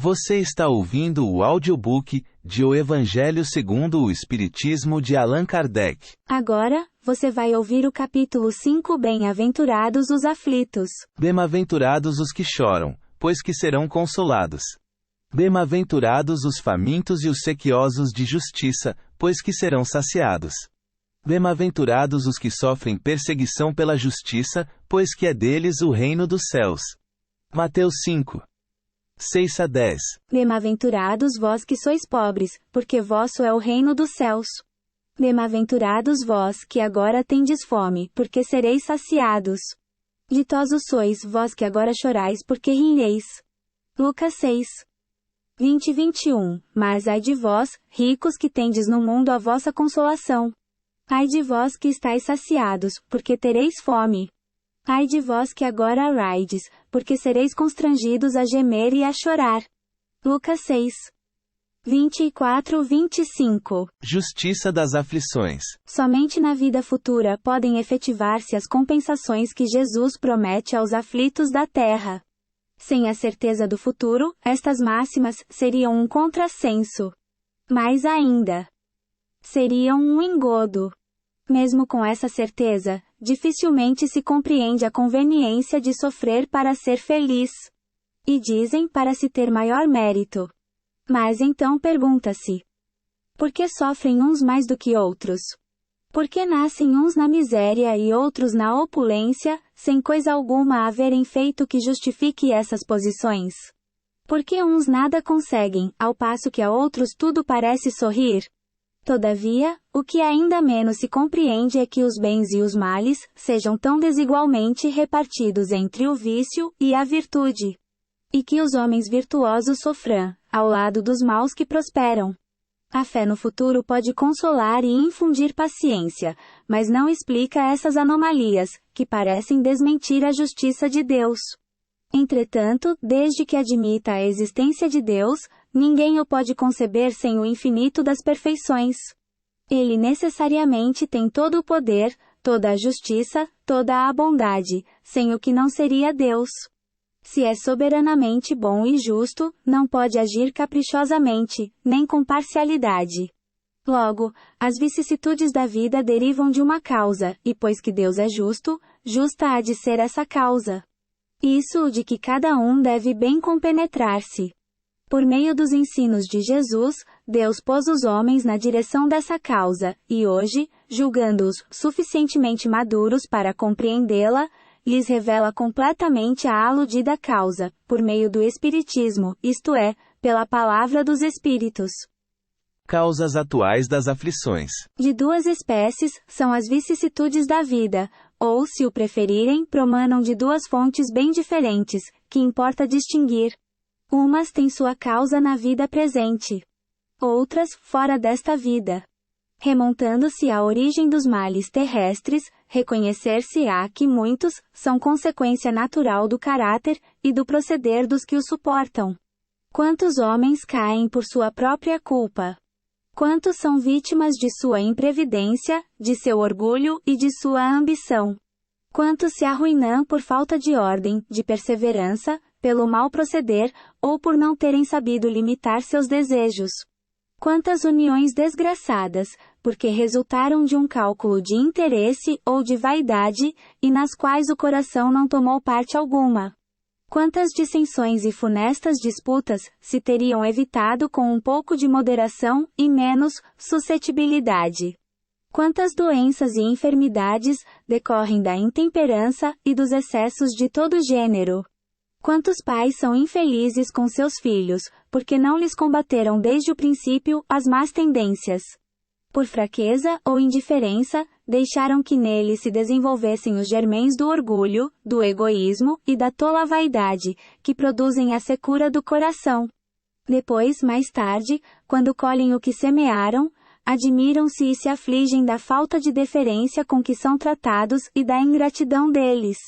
Você está ouvindo o audiobook de O Evangelho segundo o Espiritismo de Allan Kardec. Agora, você vai ouvir o capítulo 5. Bem-aventurados os aflitos. Bem-aventurados os que choram, pois que serão consolados. Bem-aventurados os famintos e os sequiosos de justiça, pois que serão saciados. Bem-aventurados os que sofrem perseguição pela justiça, pois que é deles o reino dos céus. Mateus 5. 6-10. Bem-aventurados vós que sois pobres, porque vosso é o reino dos céus. Bem-aventurados vós que agora tendes fome, porque sereis saciados. Ditosos sois vós que agora chorais, porque rireis. Lucas 6. 20-21. Mas ai de vós, ricos que tendes no mundo a vossa consolação. Ai de vós que estáis saciados, porque tereis fome. Ai de vós que agora raides, porque sereis constrangidos a gemer e a chorar. Lucas 6. 24-25. Justiça das aflições. Somente na vida futura podem efetivar-se as compensações que Jesus promete aos aflitos da terra. Sem a certeza do futuro, estas máximas seriam um contrassenso. Mais ainda, seriam um engodo. Mesmo com essa certeza, dificilmente se compreende a conveniência de sofrer para ser feliz. E dizem para se ter maior mérito. Mas então pergunta-se: por que sofrem uns mais do que outros? Por que nascem uns na miséria e outros na opulência, sem coisa alguma haverem feito que justifique essas posições? Por que uns nada conseguem, ao passo que a outros tudo parece sorrir? Todavia, o que ainda menos se compreende é que os bens e os males sejam tão desigualmente repartidos entre o vício e a virtude. E que os homens virtuosos sofram, ao lado dos maus que prosperam. A fé no futuro pode consolar e infundir paciência, mas não explica essas anomalias, que parecem desmentir a justiça de Deus. Entretanto, desde que admita a existência de Deus, ninguém o pode conceber sem o infinito das perfeições. Ele necessariamente tem todo o poder, toda a justiça, toda a bondade, sem o que não seria Deus. Se é soberanamente bom e justo, não pode agir caprichosamente, nem com parcialidade. Logo, as vicissitudes da vida derivam de uma causa, e pois que Deus é justo, justa há de ser essa causa. Isso de que cada um deve bem compenetrar-se. Por meio dos ensinos de Jesus, Deus pôs os homens na direção dessa causa, e hoje, julgando-os suficientemente maduros para compreendê-la, lhes revela completamente a aludida causa, por meio do Espiritismo, isto é, pela palavra dos Espíritos. Causas atuais das aflições. De duas espécies, são as vicissitudes da vida, ou, se o preferirem, promanam de duas fontes bem diferentes, que importa distinguir. Umas têm sua causa na vida presente. Outras, fora desta vida. Remontando-se à origem dos males terrestres, reconhecer-se-á que muitos são consequência natural do caráter e do proceder dos que o suportam. Quantos homens caem por sua própria culpa? Quantos são vítimas de sua imprevidência, de seu orgulho e de sua ambição? Quantos se arruinam por falta de ordem, de perseverança, pelo mau proceder, ou por não terem sabido limitar seus desejos? Quantas uniões desgraçadas, porque resultaram de um cálculo de interesse ou de vaidade, e nas quais o coração não tomou parte alguma? Quantas dissensões e funestas disputas se teriam evitado com um pouco de moderação e menos suscetibilidade? Quantas doenças e enfermidades decorrem da intemperança e dos excessos de todo gênero? Quantos pais são infelizes com seus filhos, porque não lhes combateram desde o princípio as más tendências? Por fraqueza ou indiferença, deixaram que neles se desenvolvessem os germens do orgulho, do egoísmo e da tola vaidade, que produzem a secura do coração. Depois, mais tarde, quando colhem o que semearam, admiram-se e se afligem da falta de deferência com que são tratados e da ingratidão deles.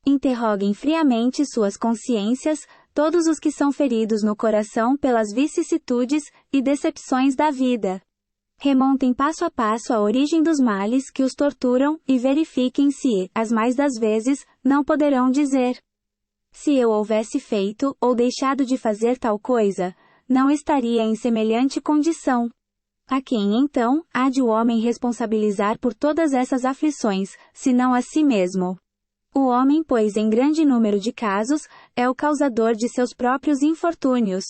Interroguem friamente suas consciências, todos os que são feridos no coração pelas vicissitudes e decepções da vida. Remontem passo a passo a origem dos males que os torturam e verifiquem se, as mais das vezes, não poderão dizer: Se eu houvesse feito, ou deixado de fazer tal coisa, não estaria em semelhante condição. A quem, então, há de o homem responsabilizar por todas essas aflições, senão a si mesmo? O homem, pois, em grande número de casos, é o causador de seus próprios infortúnios.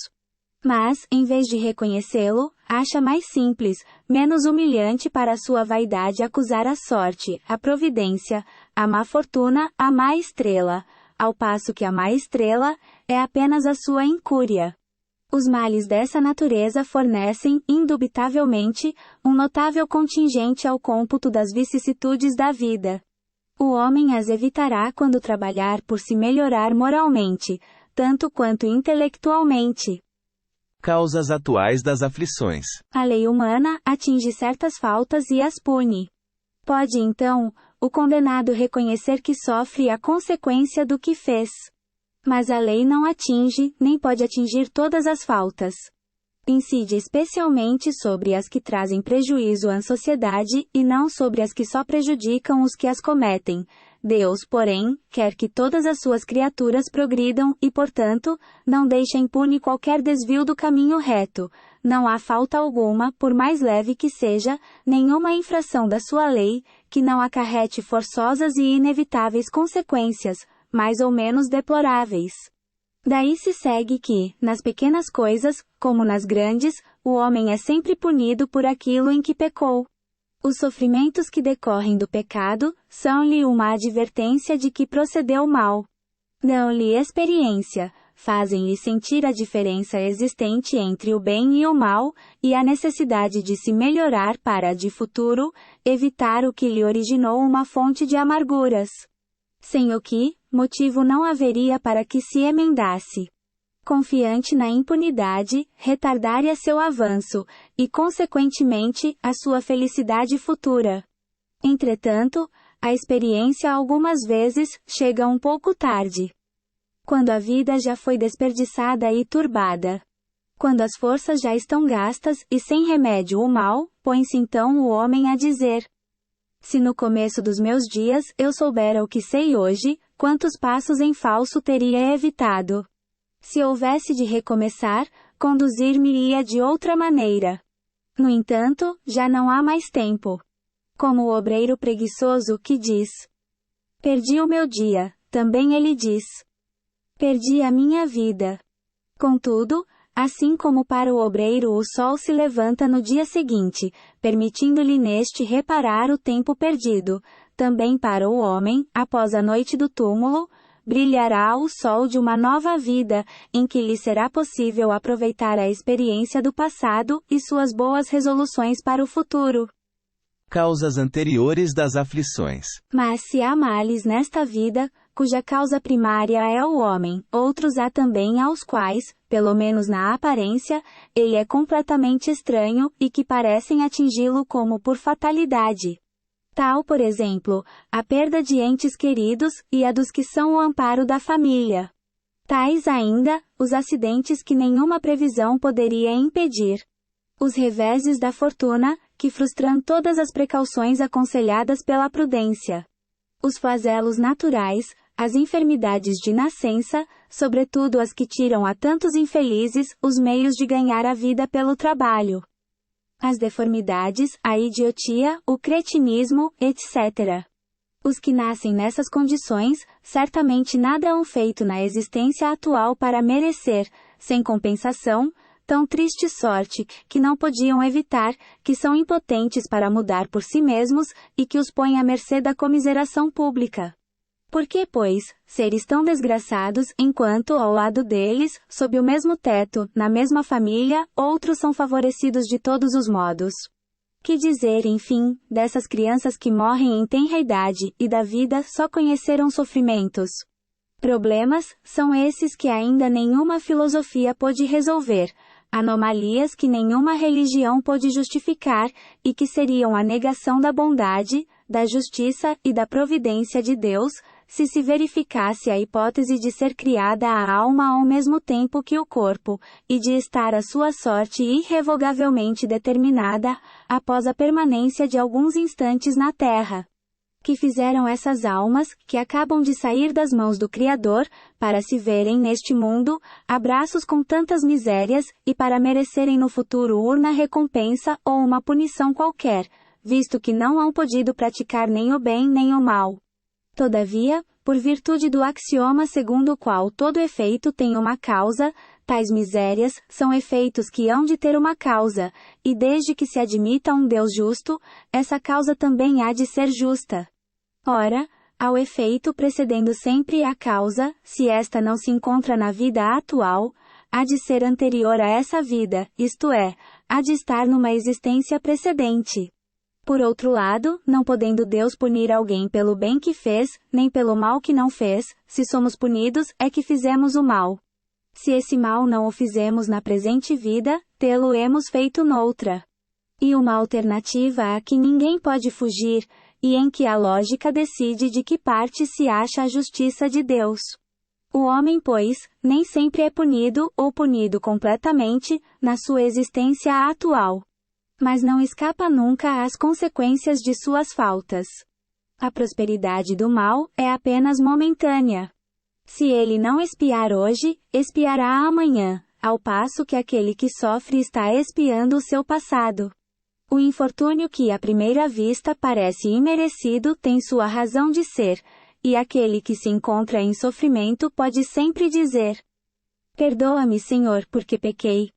Mas, em vez de reconhecê-lo, acha mais simples, menos humilhante para a sua vaidade acusar a sorte, a providência, a má fortuna, a má estrela, ao passo que a má estrela é apenas a sua incúria. Os males dessa natureza fornecem, indubitavelmente, um notável contingente ao cômputo das vicissitudes da vida. O homem as evitará quando trabalhar por se melhorar moralmente, tanto quanto intelectualmente. Causas atuais das aflições. A lei humana atinge certas faltas e as pune. Pode então, o condenado reconhecer que sofre a consequência do que fez. Mas a lei não atinge, nem pode atingir todas as faltas. Incide especialmente sobre as que trazem prejuízo à sociedade e não sobre as que só prejudicam os que as cometem. Deus, porém, quer que todas as suas criaturas progridam e, portanto, não deixa impune qualquer desvio do caminho reto. Não há falta alguma, por mais leve que seja, nenhuma infração da sua lei, que não acarrete forçosas e inevitáveis consequências, mais ou menos deploráveis. Daí se segue que, nas pequenas coisas, como nas grandes, o homem é sempre punido por aquilo em que pecou. Os sofrimentos que decorrem do pecado, são-lhe uma advertência de que procedeu mal. Dão-lhe experiência, fazem-lhe sentir a diferença existente entre o bem e o mal, e a necessidade de se melhorar para, de futuro, evitar o que lhe originou uma fonte de amarguras. Sem o que, motivo não haveria para que se emendasse. Confiante na impunidade, retardaria seu avanço, e consequentemente, a sua felicidade futura. Entretanto, a experiência algumas vezes chega um pouco tarde. Quando a vida já foi desperdiçada e turbada. Quando as forças já estão gastas e sem remédio o mal, põe-se então o homem a dizer: se no começo dos meus dias eu soubera o que sei hoje, quantos passos em falso teria evitado. Se houvesse de recomeçar, conduzir-me-ia de outra maneira. No entanto, já não há mais tempo. Como o obreiro preguiçoso que diz: perdi o meu dia, também ele diz: perdi a minha vida. Contudo, assim como para o obreiro o sol se levanta no dia seguinte, permitindo-lhe neste reparar o tempo perdido, também para o homem, após a noite do túmulo, brilhará o sol de uma nova vida, em que lhe será possível aproveitar a experiência do passado e suas boas resoluções para o futuro. Causas anteriores das aflições. Mas se há males nesta vida, cuja causa primária é o homem, outros há também aos quais, pelo menos na aparência, ele é completamente estranho e que parecem atingi-lo como por fatalidade. Tal, por exemplo, a perda de entes queridos e a dos que são o amparo da família. Tais ainda, os acidentes que nenhuma previsão poderia impedir. Os reveses da fortuna, que frustram todas as precauções aconselhadas pela prudência. Os flagelos naturais, as enfermidades de nascença, sobretudo as que tiram a tantos infelizes os meios de ganhar a vida pelo trabalho. As deformidades, a idiotia, o cretinismo, etc. Os que nascem nessas condições, certamente nada hão feito na existência atual para merecer, sem compensação, tão triste sorte, que não podiam evitar, que são impotentes para mudar por si mesmos, e que os põe à mercê da comiseração pública. Por que, pois, seres tão desgraçados, enquanto, ao lado deles, sob o mesmo teto, na mesma família, outros são favorecidos de todos os modos? Que dizer, enfim, dessas crianças que morrem em tenra idade, e da vida só conheceram sofrimentos? Problemas, são esses que ainda nenhuma filosofia pôde resolver, anomalias que nenhuma religião pôde justificar, e que seriam a negação da bondade, da justiça e da providência de Deus, se verificasse a hipótese de ser criada a alma ao mesmo tempo que o corpo, e de estar a sua sorte irrevogavelmente determinada, após a permanência de alguns instantes na terra. Que fizeram essas almas, que acabam de sair das mãos do Criador, para se verem neste mundo, abraços com tantas misérias, e para merecerem no futuro urna recompensa ou uma punição qualquer, visto que não hão podido praticar nem o bem nem o mal. Todavia, por virtude do axioma segundo o qual todo efeito tem uma causa, tais misérias são efeitos que hão de ter uma causa, e desde que se admita um Deus justo, essa causa também há de ser justa. Ora, ao efeito precedendo sempre a causa, se esta não se encontra na vida atual, há de ser anterior a essa vida, isto é, há de estar numa existência precedente. Por outro lado, não podendo Deus punir alguém pelo bem que fez, nem pelo mal que não fez, se somos punidos, é que fizemos o mal. Se esse mal não o fizemos na presente vida, tê-lo-emos feito noutra. E uma alternativa a que ninguém pode fugir, e em que a lógica decide de que parte se acha a justiça de Deus. O homem, pois, nem sempre é punido, ou punido completamente, na sua existência atual. Mas não escapa nunca às consequências de suas faltas. A prosperidade do mal é apenas momentânea. Se ele não expiar hoje, expiará amanhã, ao passo que aquele que sofre está expiando o seu passado. O infortúnio que à primeira vista parece imerecido tem sua razão de ser, e aquele que se encontra em sofrimento pode sempre dizer: perdoa-me, Senhor, porque pequei.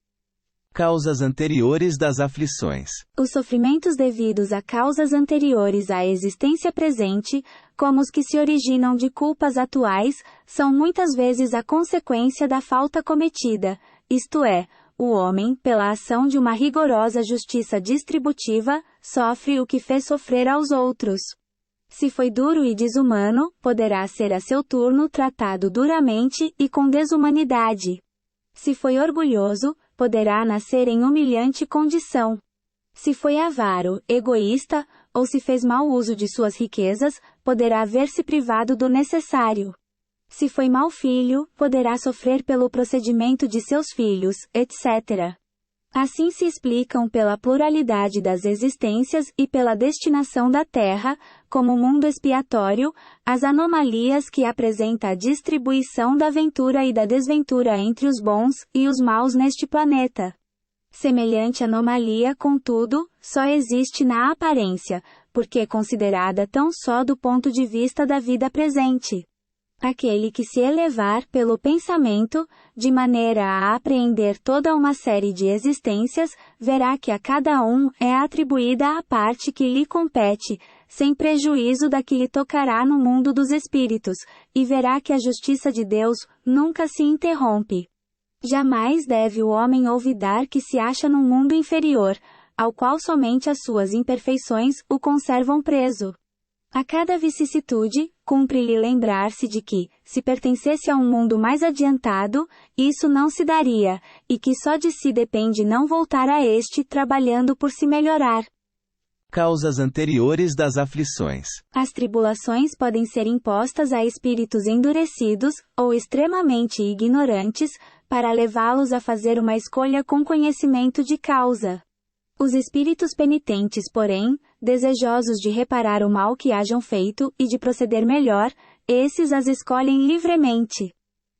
Causas anteriores das aflições. Os sofrimentos devidos a causas anteriores à existência presente, como os que se originam de culpas atuais, são muitas vezes a consequência da falta cometida, isto é, o homem, pela ação de uma rigorosa justiça distributiva, sofre o que fez sofrer aos outros. Se foi duro e desumano, poderá ser a seu turno tratado duramente e com desumanidade. Se foi orgulhoso, poderá nascer em humilhante condição. Se foi avaro, egoísta, ou se fez mau uso de suas riquezas, poderá ver-se privado do necessário. Se foi mau filho, poderá sofrer pelo procedimento de seus filhos, etc. Assim se explicam pela pluralidade das existências e pela destinação da Terra, como mundo expiatório, as anomalias que apresenta a distribuição da ventura e da desventura entre os bons e os maus neste planeta. Semelhante anomalia, contudo, só existe na aparência, porque é considerada tão só do ponto de vista da vida presente. Aquele que se elevar pelo pensamento, de maneira a apreender toda uma série de existências, verá que a cada um é atribuída a parte que lhe compete, sem prejuízo da que lhe tocará no mundo dos espíritos, e verá que a justiça de Deus nunca se interrompe. Jamais deve o homem olvidar que se acha num mundo inferior, ao qual somente as suas imperfeições o conservam preso. A cada vicissitude, cumpre-lhe lembrar-se de que, se pertencesse a um mundo mais adiantado, isso não se daria, e que só de si depende não voltar a este trabalhando por se melhorar. Causas anteriores das aflições. As tribulações podem ser impostas a espíritos endurecidos, ou extremamente ignorantes, para levá-los a fazer uma escolha com conhecimento de causa. Os espíritos penitentes, porém, desejosos de reparar o mal que hajam feito e de proceder melhor, esses as escolhem livremente.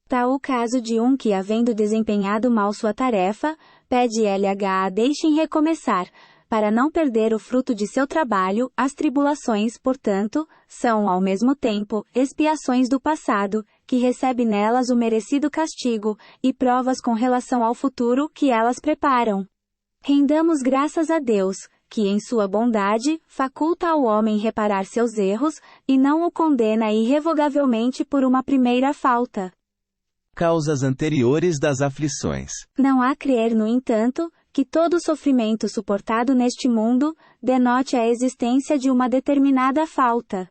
Tal o caso de um que, havendo desempenhado mal sua tarefa, pede a deixem recomeçar. Para não perder o fruto de seu trabalho, as tribulações, portanto, são, ao mesmo tempo, expiações do passado, que recebe nelas o merecido castigo, e provas com relação ao futuro que elas preparam. Rendamos graças a Deus, que em sua bondade, faculta ao homem reparar seus erros, e não o condena irrevogavelmente por uma primeira falta. Causas anteriores das aflições. Não há crer, no entanto, que todo sofrimento suportado neste mundo, denote a existência de uma determinada falta.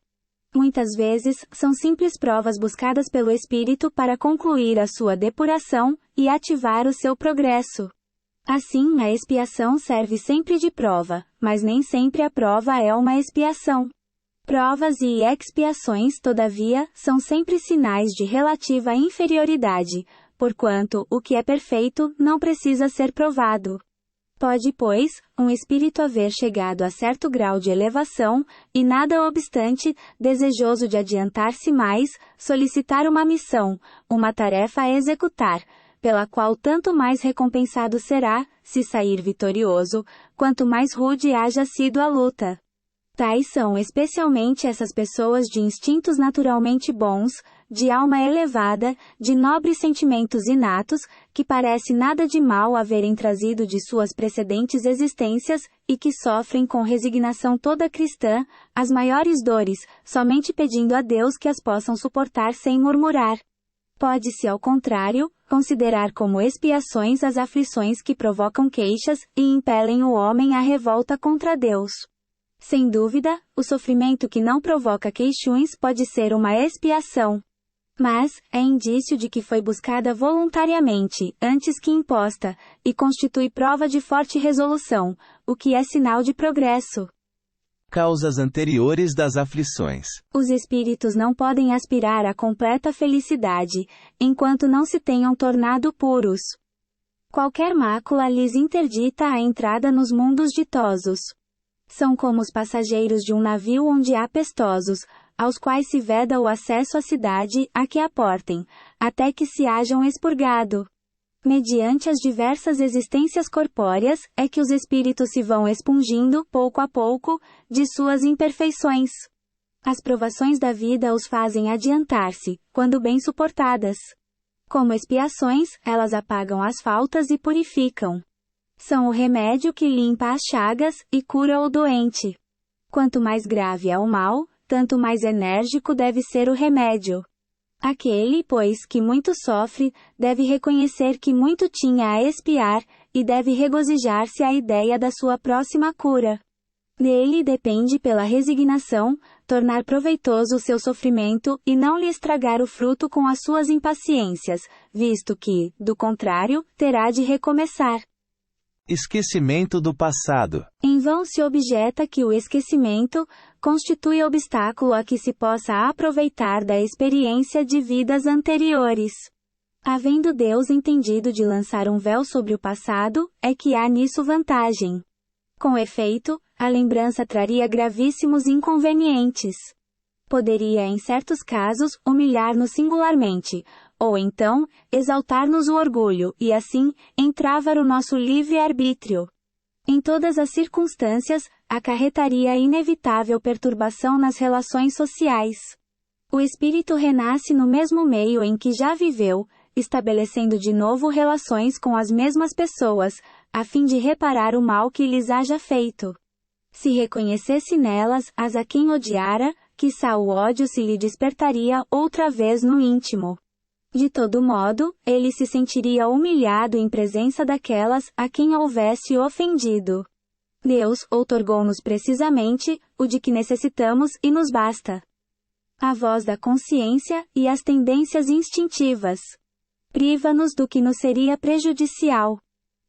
Muitas vezes, são simples provas buscadas pelo espírito para concluir a sua depuração, e ativar o seu progresso. Assim, a expiação serve sempre de prova, mas nem sempre a prova é uma expiação. Provas e expiações, todavia, são sempre sinais de relativa inferioridade, porquanto o que é perfeito não precisa ser provado. Pode, pois, um espírito haver chegado a certo grau de elevação, e nada obstante, desejoso de adiantar-se mais, solicitar uma missão, uma tarefa a executar, pela qual tanto mais recompensado será, se sair vitorioso, quanto mais rude haja sido a luta. Tais são especialmente essas pessoas de instintos naturalmente bons, de alma elevada, de nobres sentimentos inatos, que parece nada de mal haverem trazido de suas precedentes existências, e que sofrem com resignação toda cristã, as maiores dores, somente pedindo a Deus que as possam suportar sem murmurar. Pode-se, ao contrário, considerar como expiações as aflições que provocam queixas, e impelem o homem à revolta contra Deus. Sem dúvida, o sofrimento que não provoca queixumes pode ser uma expiação. Mas, é indício de que foi buscada voluntariamente, antes que imposta, e constitui prova de forte resolução, o que é sinal de progresso. Causas anteriores das aflições. Os espíritos não podem aspirar à completa felicidade, enquanto não se tenham tornado puros. Qualquer mácula lhes interdita a entrada nos mundos ditosos. São como os passageiros de um navio onde há pestosos, aos quais se veda o acesso à cidade, a que aportem, até que se hajam expurgado. Mediante as diversas existências corpóreas, é que os espíritos se vão expungindo, pouco a pouco, de suas imperfeições. As provações da vida os fazem adiantar-se, quando bem suportadas. Como expiações, elas apagam as faltas e purificam. São o remédio que limpa as chagas, e cura o doente. Quanto mais grave é o mal, tanto mais enérgico deve ser o remédio. Aquele, pois, que muito sofre, deve reconhecer que muito tinha a expiar, e deve regozijar-se à ideia da sua próxima cura. Dele depende pela resignação, tornar proveitoso o seu sofrimento, e não lhe estragar o fruto com as suas impaciências, visto que, do contrário, terá de recomeçar. Esquecimento do passado. Em vão se objeta que o esquecimento constitui obstáculo a que se possa aproveitar da experiência de vidas anteriores. Havendo Deus entendido de lançar um véu sobre o passado, é que há nisso vantagem. Com efeito, a lembrança traria gravíssimos inconvenientes. Poderia, em certos casos, humilhar-nos singularmente, ou então, exaltar-nos o orgulho, e assim, entravar o nosso livre-arbítrio. Em todas as circunstâncias, acarretaria a inevitável perturbação nas relações sociais. O espírito renasce no mesmo meio em que já viveu, estabelecendo de novo relações com as mesmas pessoas, a fim de reparar o mal que lhes haja feito. Se reconhecesse nelas as a quem odiara, quiçá o ódio se lhe despertaria outra vez no íntimo. De todo modo, ele se sentiria humilhado em presença daquelas a quem houvesse ofendido. Deus outorgou-nos precisamente o de que necessitamos e nos basta. A voz da consciência e as tendências instintivas. Priva-nos do que nos seria prejudicial.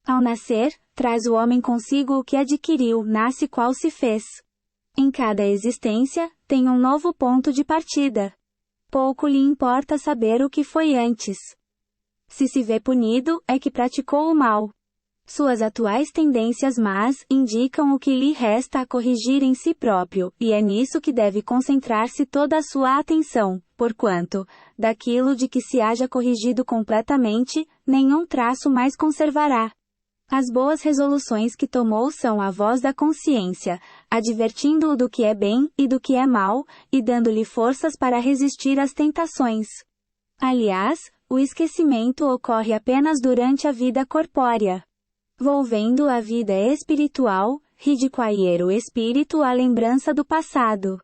Ao nascer, traz o homem consigo o que adquiriu, nasce qual se fez. Em cada existência, tem um novo ponto de partida. Pouco lhe importa saber o que foi antes. Se se vê punido, é que praticou o mal. Suas atuais tendências más indicam o que lhe resta a corrigir em si próprio, e é nisso que deve concentrar-se toda a sua atenção, porquanto, daquilo de que se haja corrigido completamente, nenhum traço mais conservará. As boas resoluções que tomou são a voz da consciência, advertindo-o do que é bem e do que é mal, e dando-lhe forças para resistir às tentações. Aliás, o esquecimento ocorre apenas durante a vida corpórea. Volvendo à vida espiritual, ridicuair o espírito à lembrança do passado.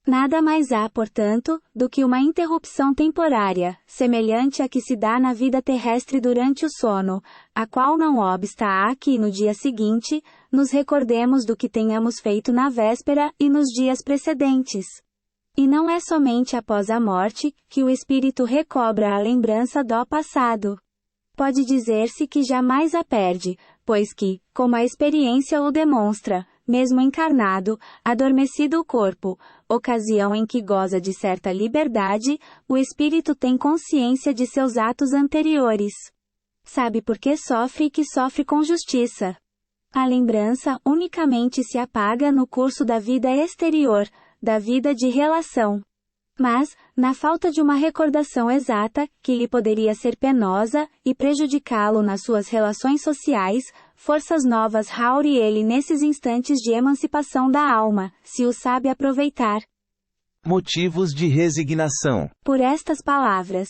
Nada mais há, portanto, do que uma interrupção temporária, semelhante à que se dá na vida terrestre durante o sono, a qual não obsta há que, no dia seguinte, nos recordemos do que tenhamos feito na véspera e nos dias precedentes. E não é somente após a morte, que o espírito recobra a lembrança do passado. Pode dizer-se que jamais a perde, pois que, como a experiência o demonstra, mesmo encarnado, adormecido o corpo, ocasião em que goza de certa liberdade, o espírito tem consciência de seus atos anteriores. Sabe por que sofre e que sofre com justiça. A lembrança unicamente se apaga no curso da vida exterior, da vida de relação. Mas, na falta de uma recordação exata, que lhe poderia ser penosa, e prejudicá-lo nas suas relações sociais, forças novas raure ele nesses instantes de emancipação da alma, se o sabe aproveitar. Motivos de resignação. Por estas palavras.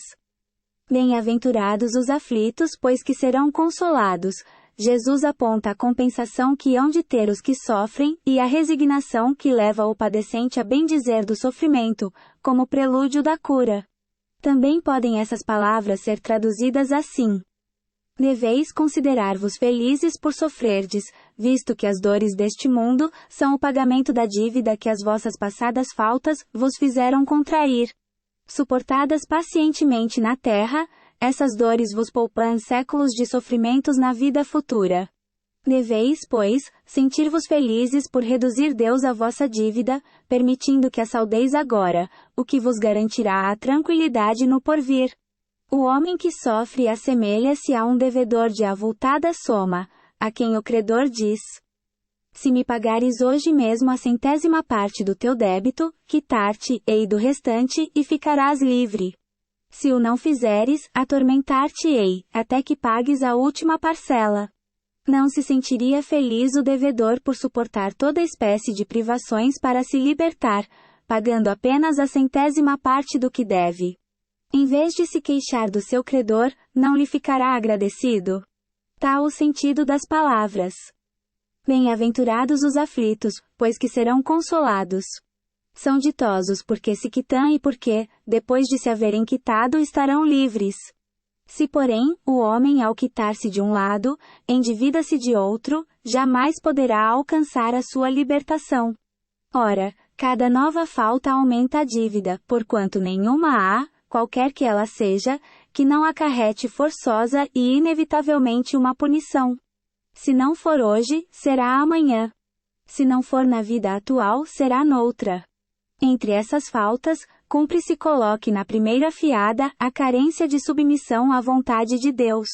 Bem-aventurados os aflitos, pois que serão consolados. Jesus aponta a compensação que hão de ter os que sofrem, e a resignação que leva o padecente a bendizer do sofrimento, como prelúdio da cura. Também podem essas palavras ser traduzidas assim: deveis considerar-vos felizes por sofrerdes, visto que as dores deste mundo são o pagamento da dívida que as vossas passadas faltas vos fizeram contrair. Suportadas pacientemente na terra, essas dores vos poupam séculos de sofrimentos na vida futura. Deveis, pois, sentir-vos felizes por reduzir Deus a vossa dívida, permitindo que a saldeis agora, o que vos garantirá a tranquilidade no porvir. O homem que sofre assemelha-se a um devedor de avultada soma, a quem o credor diz: se me pagares hoje mesmo a 100ª parte do teu débito, quitar-te-ei do restante e ficarás livre. Se o não fizeres, atormentar-te-ei, até que pagues a última parcela. Não se sentiria feliz o devedor por suportar toda espécie de privações para se libertar, pagando apenas a 100ª parte do que deve. Em vez de se queixar do seu credor, não lhe ficará agradecido? Tal o sentido das palavras. Bem-aventurados os aflitos, pois que serão consolados. São ditosos porque se quitam e porque, depois de se haverem quitado, estarão livres. Se porém, o homem ao quitar-se de um lado, endivida-se de outro, jamais poderá alcançar a sua libertação. Ora, cada nova falta aumenta a dívida, porquanto nenhuma há, qualquer que ela seja, que não acarrete forçosa e inevitavelmente uma punição. Se não for hoje, será amanhã. Se não for na vida atual, será noutra. Entre essas faltas, cumpre-se coloque na primeira fiada a carência de submissão à vontade de Deus.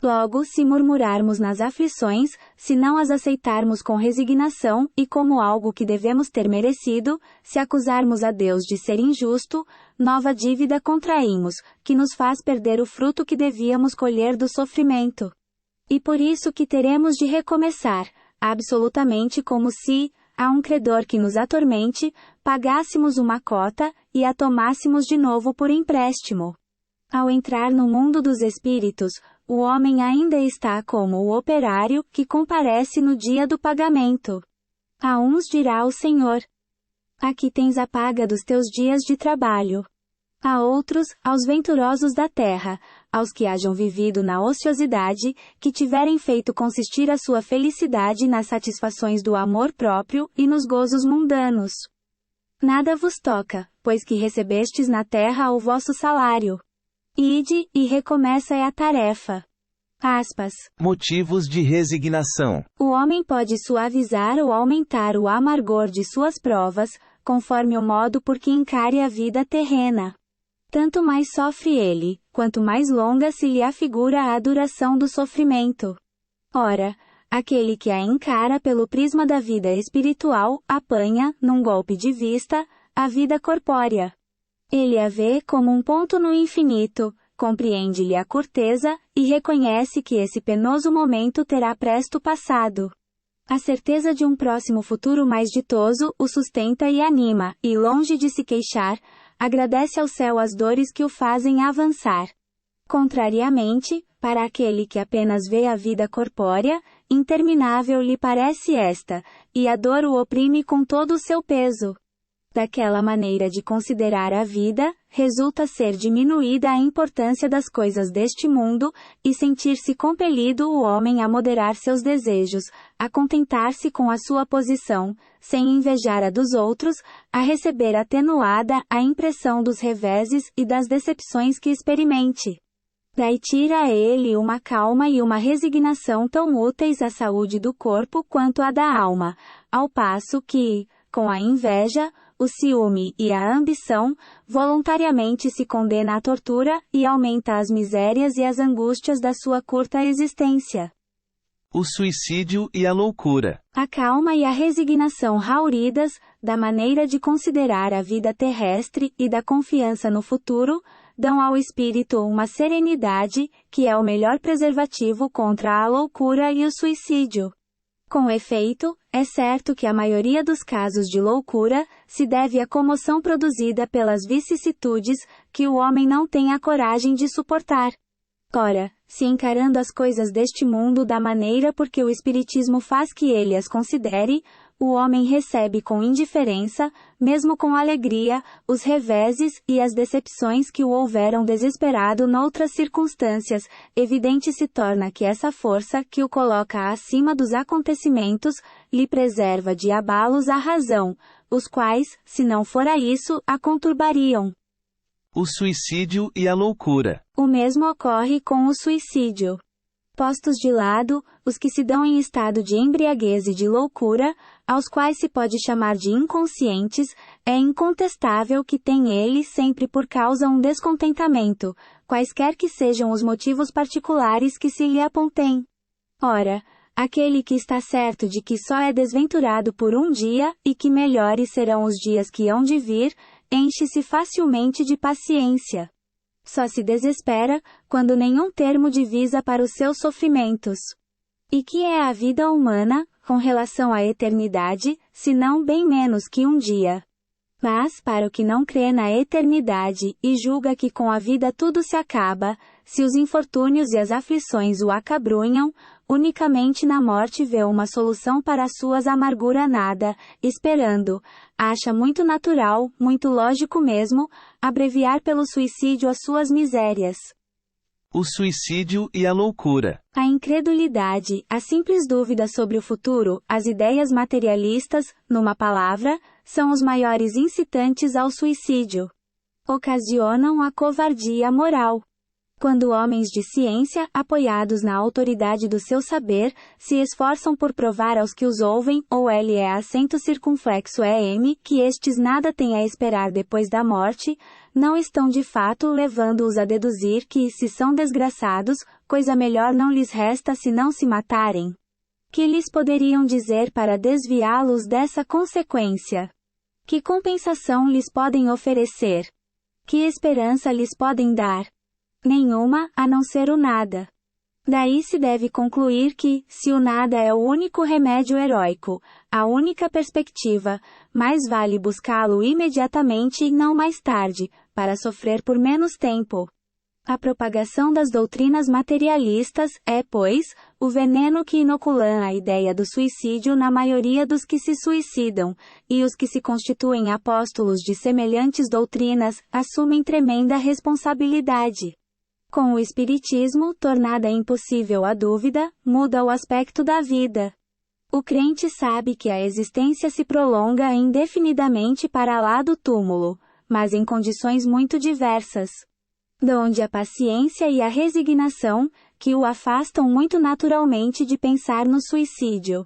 Logo, se murmurarmos nas aflições, se não as aceitarmos com resignação e como algo que devemos ter merecido, se acusarmos a Deus de ser injusto, nova dívida contraímos, que nos faz perder o fruto que devíamos colher do sofrimento. E por isso que teremos de recomeçar, absolutamente como se, a um credor que nos atormente, pagássemos uma cota, e a tomássemos de novo por empréstimo. Ao entrar no mundo dos espíritos, o homem ainda está como o operário que comparece no dia do pagamento. A uns dirá o Senhor: aqui tens a paga dos teus dias de trabalho. A outros, aos venturosos da terra, aos que hajam vivido na ociosidade, que tiverem feito consistir a sua felicidade nas satisfações do amor próprio e nos gozos mundanos. Nada vos toca, pois que recebestes na terra o vosso salário. Ide, e recomeça é a tarefa. Aspas. Motivos de resignação. O homem pode suavizar ou aumentar o amargor de suas provas, conforme o modo por que encare a vida terrena. Tanto mais sofre ele, quanto mais longa se lhe afigura a duração do sofrimento. Ora, aquele que a encara pelo prisma da vida espiritual, apanha, num golpe de vista, a vida corpórea. Ele a vê como um ponto no infinito, compreende-lhe a curteza, e reconhece que esse penoso momento terá presto passado. A certeza de um próximo futuro mais ditoso o sustenta e anima, e longe de se queixar, agradece ao céu as dores que o fazem avançar. Contrariamente, para aquele que apenas vê a vida corpórea, interminável lhe parece esta, e a dor o oprime com todo o seu peso. Daquela maneira de considerar a vida, resulta ser diminuída a importância das coisas deste mundo, e sentir-se compelido o homem a moderar seus desejos, a contentar-se com a sua posição, sem invejar a dos outros, a receber atenuada a impressão dos reveses e das decepções que experimente. Daí tira a ele uma calma e uma resignação tão úteis à saúde do corpo quanto à da alma, ao passo que, com a inveja, o ciúme e a ambição, voluntariamente se condena à tortura e aumenta as misérias e as angústias da sua curta existência. O suicídio e a loucura. A calma e a resignação hauridas, da maneira de considerar a vida terrestre e da confiança no futuro, dão ao espírito uma serenidade, que é o melhor preservativo contra a loucura e o suicídio. Com efeito, é certo que a maioria dos casos de loucura se deve à comoção produzida pelas vicissitudes que o homem não tem a coragem de suportar. Ora, se encarando as coisas deste mundo da maneira porque o Espiritismo faz que ele as considere, o homem recebe com indiferença, mesmo com alegria, os reveses e as decepções que o houveram desesperado noutras circunstâncias, evidente se torna que essa força que o coloca acima dos acontecimentos, lhe preserva de abalos à razão, os quais, se não fora isso, a conturbariam. O suicídio e a loucura. O mesmo ocorre com o suicídio. Postos de lado, os que se dão em estado de embriaguez e de loucura, aos quais se pode chamar de inconscientes, é incontestável que têm eles sempre por causa um descontentamento, quaisquer que sejam os motivos particulares que se lhe apontem. Ora, aquele que está certo de que só é desventurado por um dia, e que melhores serão os dias que hão de vir, enche-se facilmente de paciência. Só se desespera, quando nenhum termo divisa para os seus sofrimentos. E que é a vida humana, com relação à eternidade, senão bem menos que um dia. Mas para o que não crê na eternidade, e julga que com a vida tudo se acaba, se os infortúnios e as aflições o acabrunham, unicamente na morte vê uma solução para as suas amarguras nada, esperando, acha muito natural, muito lógico mesmo, abreviar pelo suicídio as suas misérias. O suicídio e a loucura. A incredulidade, a simples dúvida sobre o futuro, as ideias materialistas, numa palavra, são os maiores incitantes ao suicídio. Ocasionam a covardia moral. Quando homens de ciência, apoiados na autoridade do seu saber, se esforçam por provar aos que os ouvem, ou L é acento circunflexo é M, que estes nada têm a esperar depois da morte, não estão de fato levando-os a deduzir que, se são desgraçados, coisa melhor não lhes resta senão se matarem. Que lhes poderiam dizer para desviá-los dessa consequência? Que compensação lhes podem oferecer? Que esperança lhes podem dar? Nenhuma, a não ser o nada. Daí se deve concluir que, se o nada é o único remédio heróico, a única perspectiva, mais vale buscá-lo imediatamente e não mais tarde, para sofrer por menos tempo. A propagação das doutrinas materialistas é, pois, o veneno que inocula a ideia do suicídio na maioria dos que se suicidam, e os que se constituem apóstolos de semelhantes doutrinas, assumem tremenda responsabilidade. Com o Espiritismo, tornada impossível a dúvida, muda o aspecto da vida. O crente sabe que a existência se prolonga indefinidamente para lá do túmulo, mas em condições muito diversas. Donde a paciência e a resignação, que o afastam muito naturalmente de pensar no suicídio.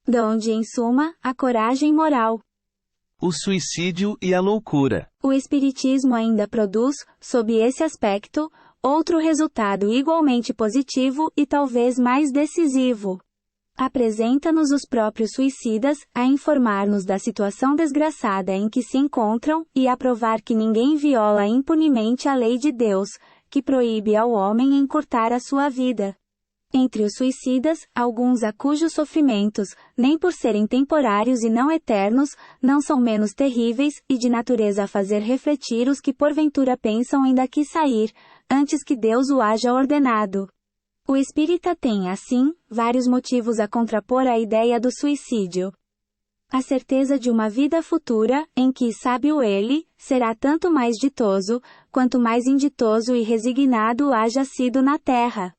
Donde, em suma, a coragem moral. O suicídio e a loucura. O Espiritismo ainda produz, sob esse aspecto, outro resultado igualmente positivo e talvez mais decisivo. Apresenta-nos os próprios suicidas, a informar-nos da situação desgraçada em que se encontram, e a provar que ninguém viola impunemente a lei de Deus, que proíbe ao homem encurtar a sua vida. Entre os suicidas, alguns a cujos sofrimentos, nem por serem temporários e não eternos, não são menos terríveis, e de natureza a fazer refletir os que porventura pensam em daqui sair, antes que Deus o haja ordenado. O espírita tem, assim, vários motivos a contrapor à ideia do suicídio. A certeza de uma vida futura, em que, sábio ele, será tanto mais ditoso, quanto mais inditoso e resignado haja sido na terra.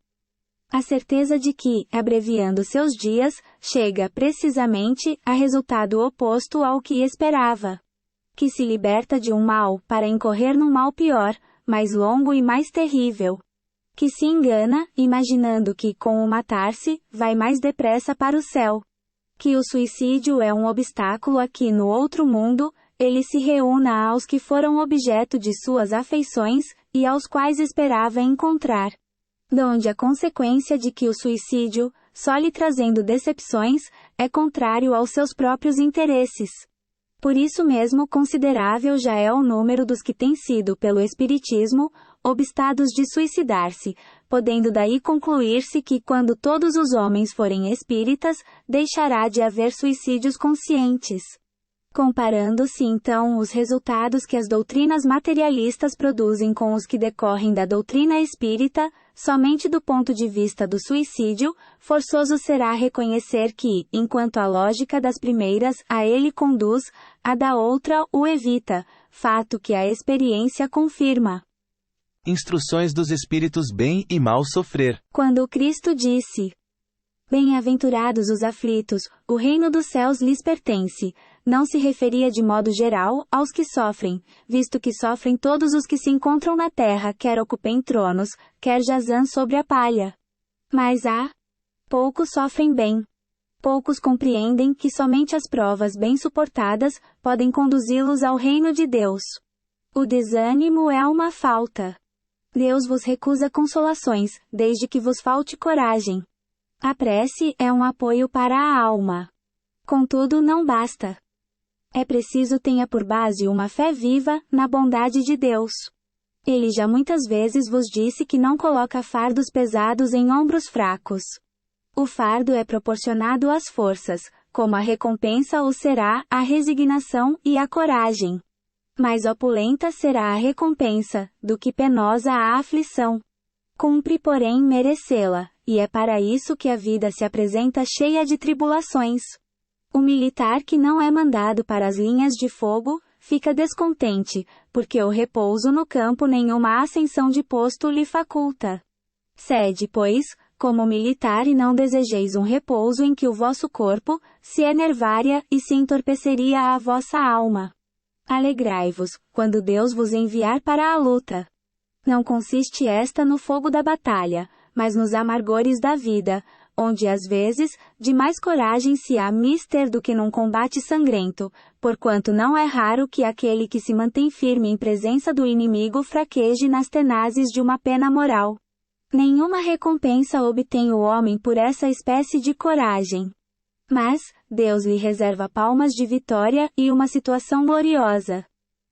A certeza de que, abreviando seus dias, chega, precisamente, a resultado oposto ao que esperava. Que se liberta de um mal, para incorrer num mal pior, mais longo e mais terrível. Que se engana, imaginando que, com o matar-se, vai mais depressa para o céu. Que o suicídio é um obstáculo a que no outro mundo, ele se reúna aos que foram objeto de suas afeições, e aos quais esperava encontrar. Donde a consequência de que o suicídio, só lhe trazendo decepções, é contrário aos seus próprios interesses. Por isso mesmo considerável já é o número dos que têm sido, pelo Espiritismo, obstados de suicidar-se, podendo daí concluir-se que quando todos os homens forem espíritas, deixará de haver suicídios conscientes. Comparando-se então os resultados que as doutrinas materialistas produzem com os que decorrem da doutrina espírita, somente do ponto de vista do suicídio, forçoso será reconhecer que, enquanto a lógica das primeiras a ele conduz, a da outra o evita, fato que a experiência confirma. Instruções dos espíritos bem e mal sofrer. Quando o Cristo disse: Bem-aventurados os aflitos, o reino dos céus lhes pertence, não se referia de modo geral aos que sofrem, visto que sofrem todos os que se encontram na terra, quer ocupem tronos, quer jazam sobre a palha. Mas poucos sofrem bem. Poucos compreendem que somente as provas bem suportadas podem conduzi-los ao reino de Deus. O desânimo é uma falta. Deus vos recusa consolações, desde que vos falte coragem. A prece é um apoio para a alma. Contudo, não basta. É preciso tenha por base uma fé viva na bondade de Deus. Ele já muitas vezes vos disse que não coloca fardos pesados em ombros fracos. O fardo é proporcionado às forças, como a recompensa o será a resignação e a coragem. Mais opulenta será a recompensa, do que penosa a aflição. Cumpre, porém, merecê-la, e é para isso que a vida se apresenta cheia de tribulações. O militar que não é mandado para as linhas de fogo, fica descontente, porque o repouso no campo nenhuma ascensão de posto lhe faculta. Sede, pois, como militar e não desejeis um repouso em que o vosso corpo se enervaria e se entorpeceria a vossa alma. Alegrai-vos, quando Deus vos enviar para a luta. Não consiste esta no fogo da batalha, mas nos amargores da vida, onde às vezes, de mais coragem se há mister do que num combate sangrento, porquanto não é raro que aquele que se mantém firme em presença do inimigo fraqueje nas tenazes de uma pena moral. Nenhuma recompensa obtém o homem por essa espécie de coragem. Mas, Deus lhe reserva palmas de vitória e uma situação gloriosa.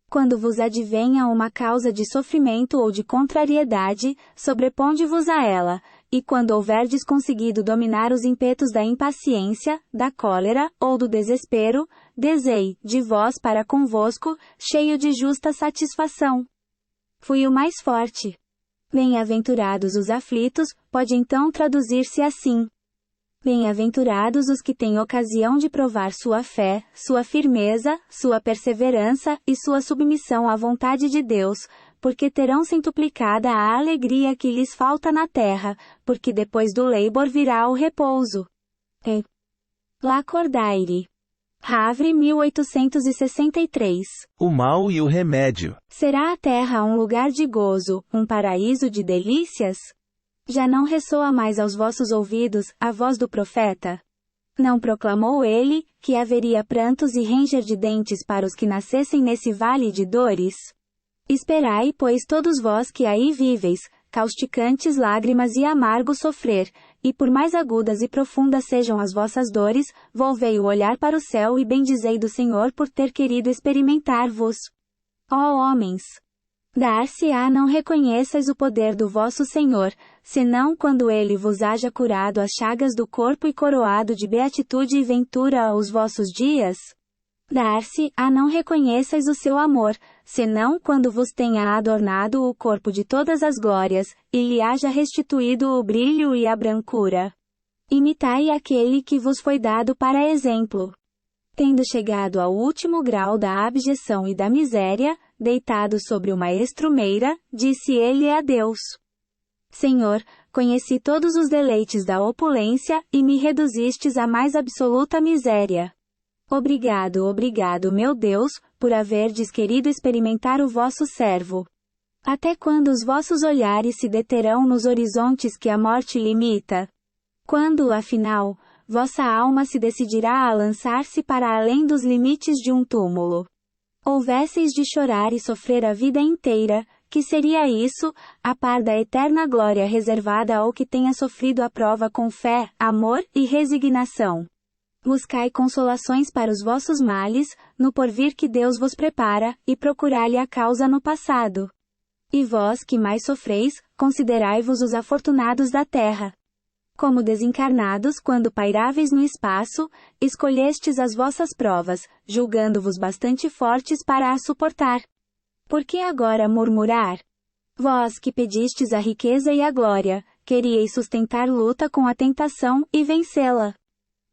Quando vos advenha uma causa de sofrimento ou de contrariedade, sobreponde-vos a ela, e quando houverdes conseguido dominar os ímpetos da impaciência, da cólera, ou do desespero, desei, de vós para convosco, cheio de justa satisfação. Fui o mais forte. Bem-aventurados os aflitos, pode então traduzir-se assim. Bem-aventurados os que têm ocasião de provar sua fé, sua firmeza, sua perseverança e sua submissão à vontade de Deus, porque terão centuplicada a alegria que lhes falta na terra, porque depois do labor virá o repouso. Lacordaire. Havre 1863. O mal e o remédio. Será a terra um lugar de gozo, um paraíso de delícias? Já não ressoa mais aos vossos ouvidos a voz do profeta? Não proclamou ele, que haveria prantos e ranger de dentes para os que nascessem nesse vale de dores? Esperai, pois, todos vós que aí víveis, causticantes lágrimas e amargo sofrer, e por mais agudas e profundas sejam as vossas dores, volvei o olhar para o céu e bendizei do Senhor por ter querido experimentar-vos. Ó homens! Dar-se-á não reconheçais o poder do vosso Senhor, senão quando ele vos haja curado as chagas do corpo e coroado de beatitude e ventura os vossos dias? Dar-se-á não reconheçais o seu amor, senão quando vos tenha adornado o corpo de todas as glórias, e lhe haja restituído o brilho e a brancura. Imitai aquele que vos foi dado para exemplo. Tendo chegado ao último grau da abjeção e da miséria, deitado sobre uma estrumeira, disse ele a Deus: Senhor, conheci todos os deleites da opulência, e me reduzistes à mais absoluta miséria. Obrigado, obrigado, meu Deus, por haverdes querido experimentar o vosso servo. Até quando os vossos olhares se deterão nos horizontes que a morte limita? Quando, afinal, vossa alma se decidirá a lançar-se para além dos limites de um túmulo? Houvesseis de chorar e sofrer a vida inteira, Que seria isso, a par da eterna glória reservada ao que tenha sofrido a prova com fé, amor e resignação? Buscai consolações para os vossos males, no porvir que Deus vos prepara, e procurai-lhe a causa no passado. E vós que mais sofreis, considerai-vos os afortunados da terra. Como desencarnados quando pairáveis no espaço, escolhestes as vossas provas, julgando-vos bastante fortes para as suportar. Por que agora murmurar? Vós que pedistes a riqueza e a glória, queríeis sustentar luta com a tentação e vencê-la.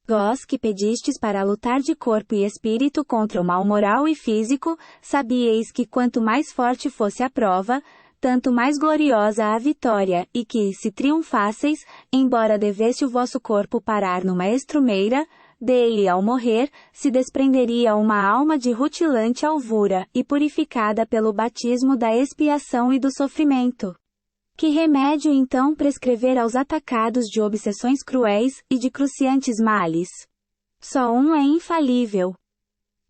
Vós que pedistes para lutar de corpo e espírito contra o mal moral e físico, sabíeis que quanto mais forte fosse a prova, tanto mais gloriosa a vitória, e que, se triunfasseis, embora devesse o vosso corpo parar numa estrumeira, dele ao morrer, se desprenderia uma alma de rutilante alvura, e purificada pelo batismo da expiação e do sofrimento. Que remédio então prescrever aos atacados de obsessões cruéis, e de cruciantes males? Só um é infalível.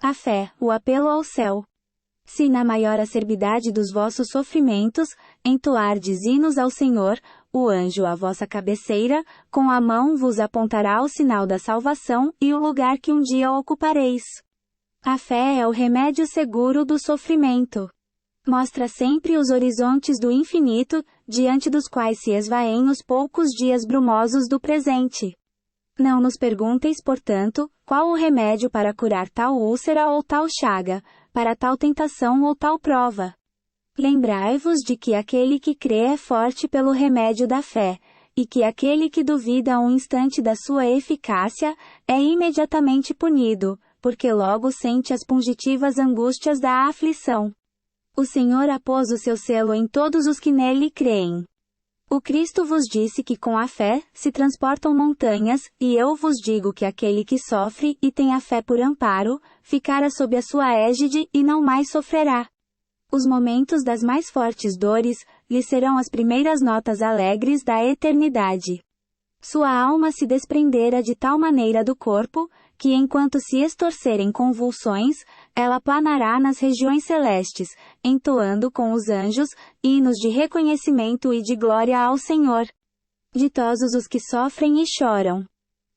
A fé, o apelo ao céu. Se na maior acerbidade dos vossos sofrimentos, entoardes hinos ao Senhor, o anjo à vossa cabeceira, com a mão vos apontará o sinal da salvação e o lugar que um dia ocupareis. A fé é o remédio seguro do sofrimento. Mostra sempre os horizontes do infinito, diante dos quais se esvaem os poucos dias brumosos do presente. Não nos pergunteis, portanto, qual o remédio para curar tal úlcera ou tal chaga, para tal tentação ou tal prova. Lembrai-vos de que aquele que crê é forte pelo remédio da fé, e que aquele que duvida um instante da sua eficácia, é imediatamente punido, porque logo sente as pungitivas angústias da aflição. O Senhor apôs o seu selo em todos os que nele creem. O Cristo vos disse que com a fé se transportam montanhas, e eu vos digo que aquele que sofre e tem a fé por amparo, ficará sob a sua égide e não mais sofrerá. Os momentos das mais fortes dores, lhe serão as primeiras notas alegres da eternidade. Sua alma se desprendera de tal maneira do corpo, que enquanto se estorcerem convulsões, ela planará nas regiões celestes, entoando com os anjos, hinos de reconhecimento e de glória ao Senhor. Ditosos os que sofrem e choram.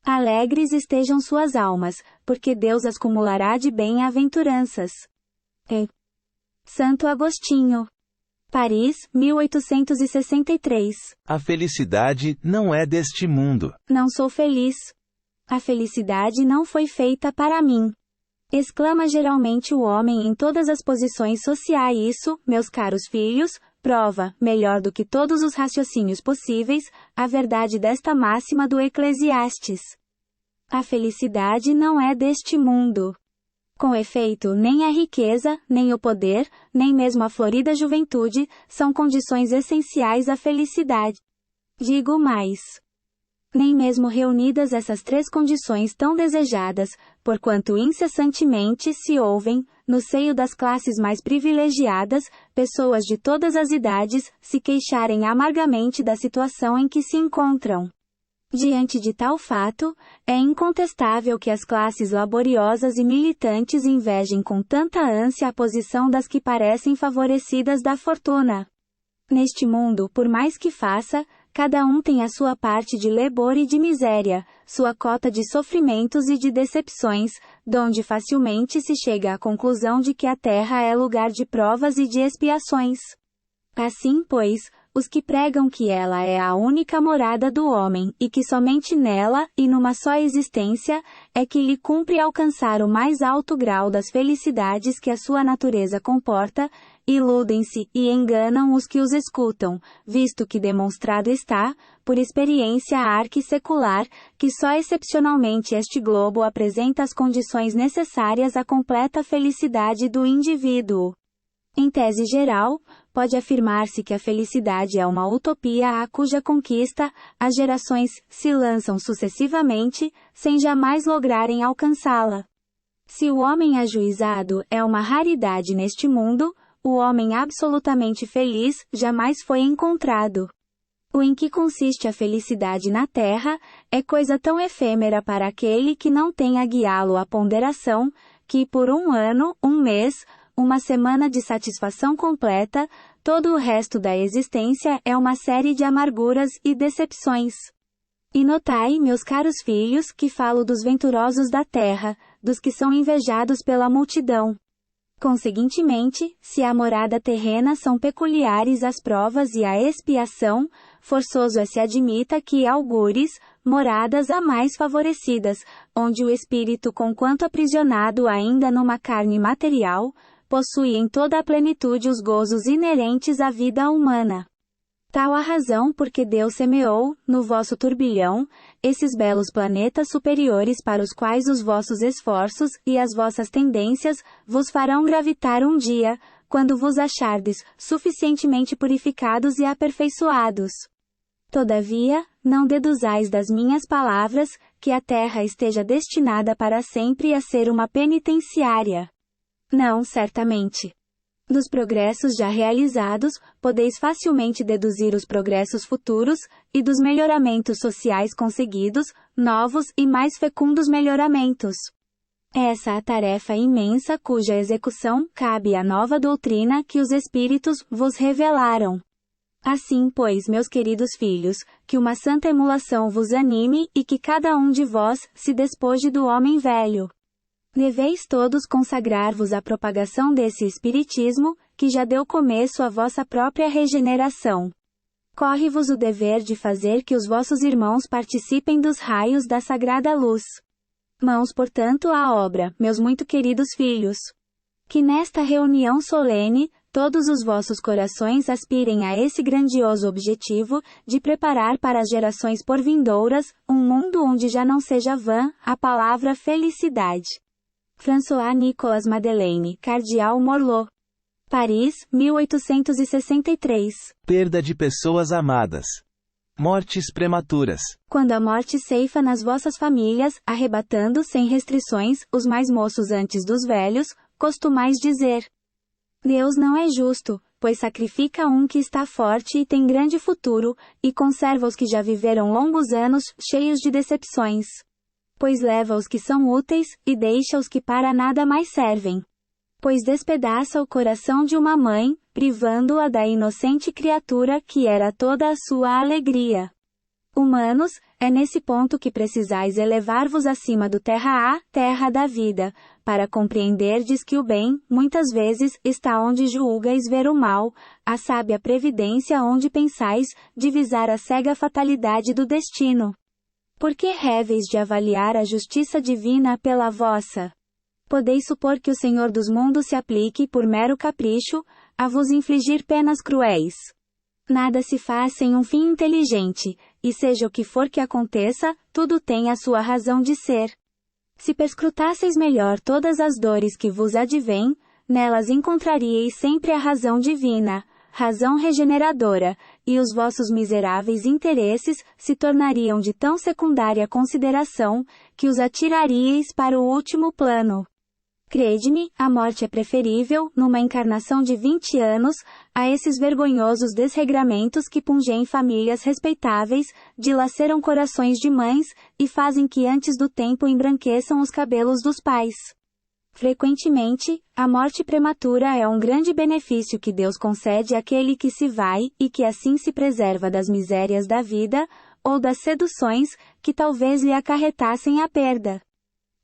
Alegres estejam suas almas, porque Deus as cumulará de bem-aventuranças. Santo Agostinho. Paris, 1863. A felicidade não é deste mundo. Não sou feliz. A felicidade não foi feita para mim. Exclama geralmente o homem em todas as posições sociais. Isso, meus caros filhos, prova, melhor do que todos os raciocínios possíveis, a verdade desta máxima do Eclesiastes. A felicidade não é deste mundo. Com efeito, nem a riqueza, nem o poder, nem mesmo a florida juventude, são condições essenciais à felicidade. Digo mais. Nem mesmo reunidas essas três condições tão desejadas, porquanto incessantemente se ouvem, no seio das classes mais privilegiadas, pessoas de todas as idades, se queixarem amargamente da situação em que se encontram. Diante de tal fato, é incontestável que as classes laboriosas e militantes invejem com tanta ânsia a posição das que parecem favorecidas da fortuna. Neste mundo, por mais que faça, cada um tem a sua parte de lebor e de miséria, sua cota de sofrimentos e de decepções, donde facilmente se chega à conclusão de que a terra é lugar de provas e de expiações. Assim, pois, os que pregam que ela é a única morada do homem, e que somente nela, e numa só existência, é que lhe cumpre alcançar o mais alto grau das felicidades que a sua natureza comporta, iludem-se e enganam os que os escutam, visto que demonstrado está, por experiência arqui-secular, que só excepcionalmente este globo apresenta as condições necessárias à completa felicidade do indivíduo. Em tese geral, pode afirmar-se que a felicidade é uma utopia a cuja conquista, as gerações se lançam sucessivamente, sem jamais lograrem alcançá-la. Se o homem ajuizado é uma raridade neste mundo, o homem absolutamente feliz jamais foi encontrado. O em que consiste a felicidade na Terra, é coisa tão efêmera para aquele que não tem a guiá-lo à ponderação, que por um ano, um mês, uma semana de satisfação completa, todo o resto da existência é uma série de amarguras e decepções. E notai, meus caros filhos, que falo dos venturosos da terra, dos que são invejados pela multidão. Conseguintemente, se a morada terrena são peculiares as provas e a expiação, forçoso é se admita que algures, moradas a mais favorecidas, onde o espírito conquanto aprisionado ainda numa carne material, possui em toda a plenitude os gozos inerentes à vida humana. Tal a razão porque Deus semeou, no vosso turbilhão, esses belos planetas superiores para os quais os vossos esforços e as vossas tendências vos farão gravitar um dia, quando vos achardes suficientemente purificados e aperfeiçoados. Todavia, não deduzais das minhas palavras, que a terra esteja destinada para sempre a ser uma penitenciária. Não, certamente. Dos progressos já realizados, podeis facilmente deduzir os progressos futuros, e dos melhoramentos sociais conseguidos, novos e mais fecundos melhoramentos. Essa a tarefa imensa cuja execução cabe à nova doutrina que os Espíritos vos revelaram. Assim, pois, meus queridos filhos, que uma santa emulação vos anime e que cada um de vós se despoje do homem velho. Deveis todos consagrar-vos à propagação desse Espiritismo, que já deu começo à vossa própria regeneração. Corre-vos o dever de fazer que os vossos irmãos participem dos raios da sagrada luz. Mãos, portanto, à obra, meus muito queridos filhos. Que nesta reunião solene, todos os vossos corações aspirem a esse grandioso objetivo, de preparar para as gerações porvindouras, um mundo onde já não seja vã a palavra felicidade. François-Nicolas Madeleine, Cardeal Morlot. Paris, 1863. Perda de pessoas amadas. Mortes prematuras. Quando a morte ceifa nas vossas famílias, arrebatando sem restrições os mais moços antes dos velhos, costumais dizer: Deus não é justo, pois sacrifica um que está forte e tem grande futuro, e conserva os que já viveram longos anos, cheios de decepções. Pois leva os que são úteis, e deixa os que para nada mais servem. Pois despedaça o coração de uma mãe, privando-a da inocente criatura que era toda a sua alegria. Humanos, é nesse ponto que precisais elevar-vos acima do terra da vida, para compreenderdes que o bem, muitas vezes, está onde julgais ver o mal, a sábia previdência onde pensais divisar a cega fatalidade do destino. Por que reveis de avaliar a justiça divina pela vossa? Podeis supor que o Senhor dos mundos se aplique, por mero capricho, a vos infligir penas cruéis. Nada se faz sem um fim inteligente, e seja o que for que aconteça, tudo tem a sua razão de ser. Se perscrutasseis melhor todas as dores que vos advêm, nelas encontraríeis sempre a razão divina, razão regeneradora, e os vossos miseráveis interesses se tornariam de tão secundária consideração, que os atiraríeis para o último plano. Crede-me, a morte é preferível, numa encarnação de 20 anos, a esses vergonhosos desregramentos que pungem famílias respeitáveis, dilaceram corações de mães, e fazem que antes do tempo embranqueçam os cabelos dos pais. Frequentemente, a morte prematura é um grande benefício que Deus concede àquele que se vai, e que assim se preserva das misérias da vida, ou das seduções, que talvez lhe acarretassem a perda.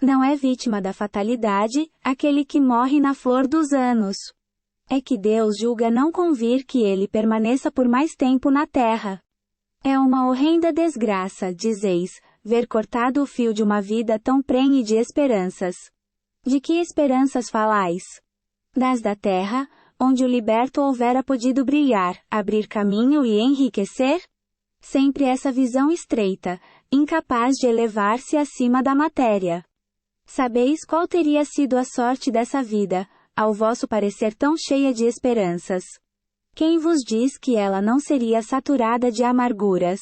Não é vítima da fatalidade, aquele que morre na flor dos anos. É que Deus julga não convir que ele permaneça por mais tempo na terra. É uma horrenda desgraça, dizeis, ver cortado o fio de uma vida tão prenhe de esperanças. De que esperanças falais? Das da terra, onde o liberto houvera podido brilhar, abrir caminho e enriquecer? Sempre essa visão estreita, incapaz de elevar-se acima da matéria. Sabeis qual teria sido a sorte dessa vida, ao vosso parecer tão cheia de esperanças? Quem vos diz que ela não seria saturada de amarguras?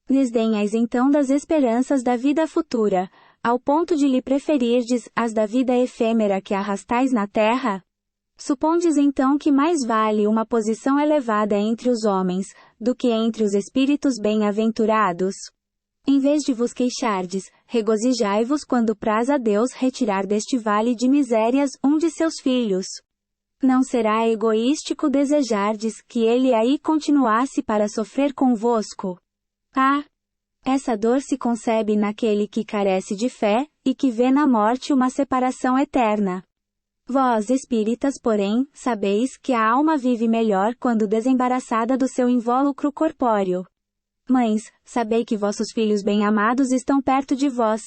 Desdenhais então das esperanças da vida futura, ao ponto de lhe preferirdes as da vida efêmera que arrastais na terra? Supondes então que mais vale uma posição elevada entre os homens, do que entre os espíritos bem-aventurados? Em vez de vos queixardes, regozijai-vos quando praz a Deus retirar deste vale de misérias um de seus filhos. Não será egoístico desejardes que ele aí continuasse para sofrer convosco? Ah! Essa dor se concebe naquele que carece de fé, e que vê na morte uma separação eterna. Vós espíritas, porém, sabeis que a alma vive melhor quando desembaraçada do seu invólucro corpóreo. Mães, sabei que vossos filhos bem-amados estão perto de vós.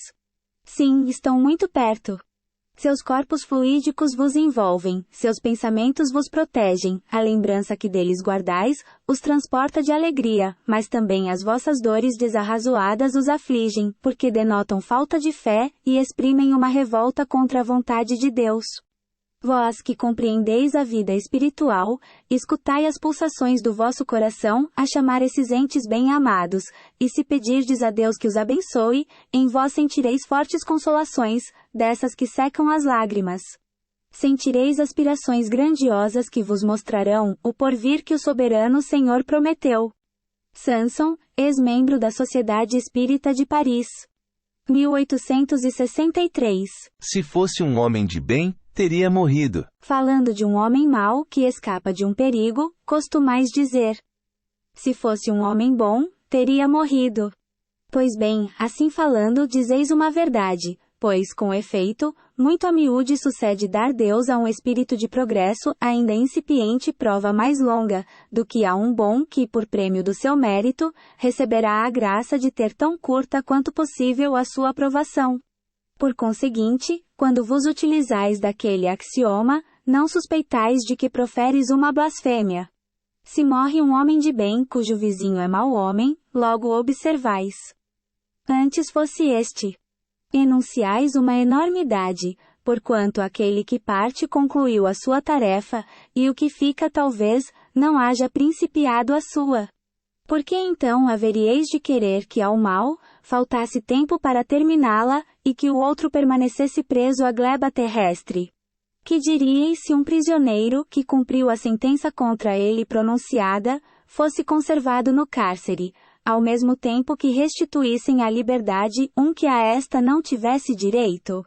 Sim, estão muito perto. Seus corpos fluídicos vos envolvem, seus pensamentos vos protegem, a lembrança que deles guardais, os transporta de alegria, mas também as vossas dores desarrazoadas os afligem, porque denotam falta de fé, e exprimem uma revolta contra a vontade de Deus. Vós que compreendeis a vida espiritual, escutai as pulsações do vosso coração, a chamar esses entes bem-amados, e se pedirdes a Deus que os abençoe, em vós sentireis fortes consolações, dessas que secam as lágrimas. Sentireis aspirações grandiosas que vos mostrarão o porvir que o soberano Senhor prometeu. Sanson, ex-membro da Sociedade Espírita de Paris. 1863. Se fosse um homem de bem, teria morrido. Falando de um homem mau que escapa de um perigo, costumais dizer: se fosse um homem bom, teria morrido. Pois bem, assim falando dizeis uma verdade, pois, com efeito, muito a miúde sucede dar Deus a um espírito de progresso ainda incipiente prova mais longa, do que a um bom que, por prêmio do seu mérito, receberá a graça de ter tão curta quanto possível a sua aprovação. Por conseguinte, quando vos utilizais daquele axioma, não suspeitais de que proferes uma blasfêmia. Se morre um homem de bem cujo vizinho é mau homem, logo observais. Antes fosse este. Enunciais uma enormidade, porquanto aquele que parte concluiu a sua tarefa, e o que fica talvez, não haja principiado a sua. Por que então haveríeis de querer que ao mal faltasse tempo para terminá-la, e que o outro permanecesse preso à gleba terrestre? Que diríeis se um prisioneiro, que cumpriu a sentença contra ele pronunciada, fosse conservado no cárcere, ao mesmo tempo que restituíssem à liberdade um que a esta não tivesse direito?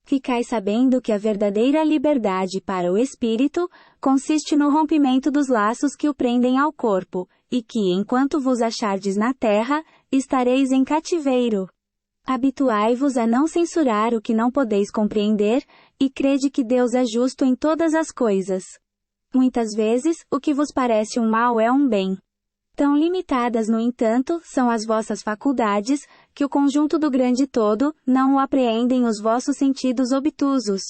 Ficai sabendo que a verdadeira liberdade para o espírito consiste no rompimento dos laços que o prendem ao corpo, e que, enquanto vos achardes na terra, estareis em cativeiro. Habituai-vos a não censurar o que não podeis compreender, e crede que Deus é justo em todas as coisas. Muitas vezes, o que vos parece um mal é um bem. Tão limitadas, no entanto, são as vossas faculdades, que o conjunto do grande todo, não o apreendem os vossos sentidos obtusos.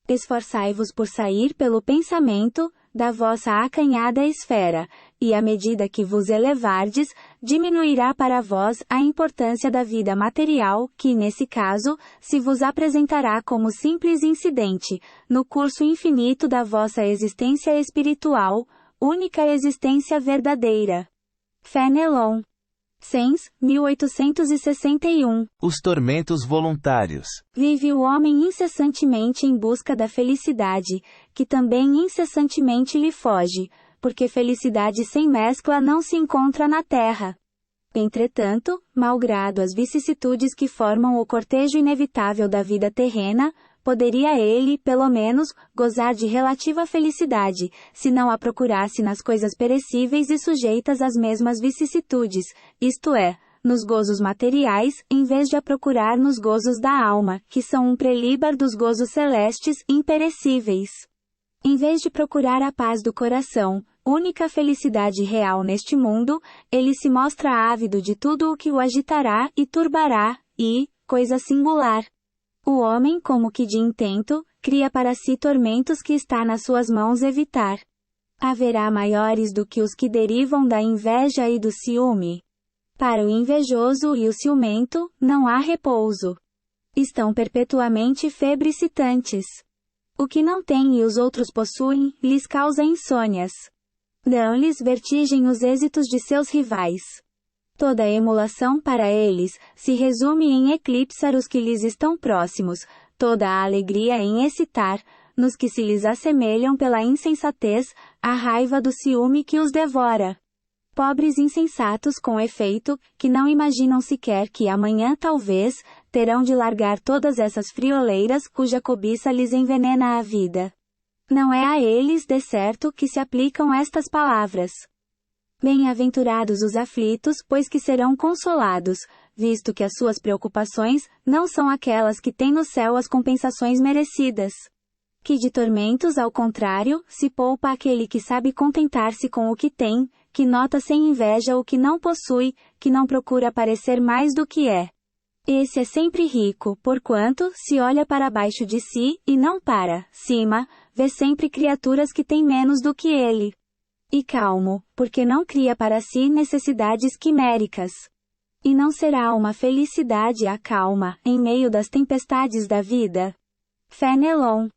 Esforçai-vos por sair pelo pensamento, da vossa acanhada esfera, e à medida que vos elevardes, diminuirá para vós a importância da vida material, que nesse caso, se vos apresentará como simples incidente, no curso infinito da vossa existência espiritual, única existência verdadeira. Fenelon. Sens, 1861. Os tormentos voluntários. Vive o homem incessantemente em busca da felicidade, que também incessantemente lhe foge, porque felicidade sem mescla não se encontra na terra. Entretanto, malgrado as vicissitudes que formam o cortejo inevitável da vida terrena, poderia ele, pelo menos, gozar de relativa felicidade, se não a procurasse nas coisas perecíveis e sujeitas às mesmas vicissitudes, isto é, nos gozos materiais, em vez de a procurar nos gozos da alma, que são um prelíbar dos gozos celestes, imperecíveis. Em vez de procurar a paz do coração, única felicidade real neste mundo, ele se mostra ávido de tudo o que o agitará e turbará, e, coisa singular, o homem, como que de intento, cria para si tormentos que está nas suas mãos evitar. Haverá maiores do que os que derivam da inveja e do ciúme. Para o invejoso e o ciumento, não há repouso. Estão perpetuamente febricitantes. O que não tem e os outros possuem, lhes causa insônias. Dão-lhes vertigem os êxitos de seus rivais. Toda emulação para eles, se resume em eclipsar os que lhes estão próximos, toda a alegria em excitar, nos que se lhes assemelham pela insensatez, a raiva do ciúme que os devora. Pobres insensatos com efeito, que não imaginam sequer que amanhã talvez, terão de largar todas essas frioleiras cuja cobiça lhes envenena a vida. Não é a eles, de certo, que se aplicam estas palavras. Bem-aventurados os aflitos, pois que serão consolados, visto que as suas preocupações não são aquelas que têm no céu as compensações merecidas. Que de tormentos, ao contrário, se poupa aquele que sabe contentar-se com o que tem, que nota sem inveja o que não possui, que não procura parecer mais do que é. Esse é sempre rico, porquanto, se olha para baixo de si, e não para cima, vê sempre criaturas que têm menos do que ele. E calmo, porque não cria para si necessidades quiméricas. E não será uma felicidade a calma, em meio das tempestades da vida. Fenelon.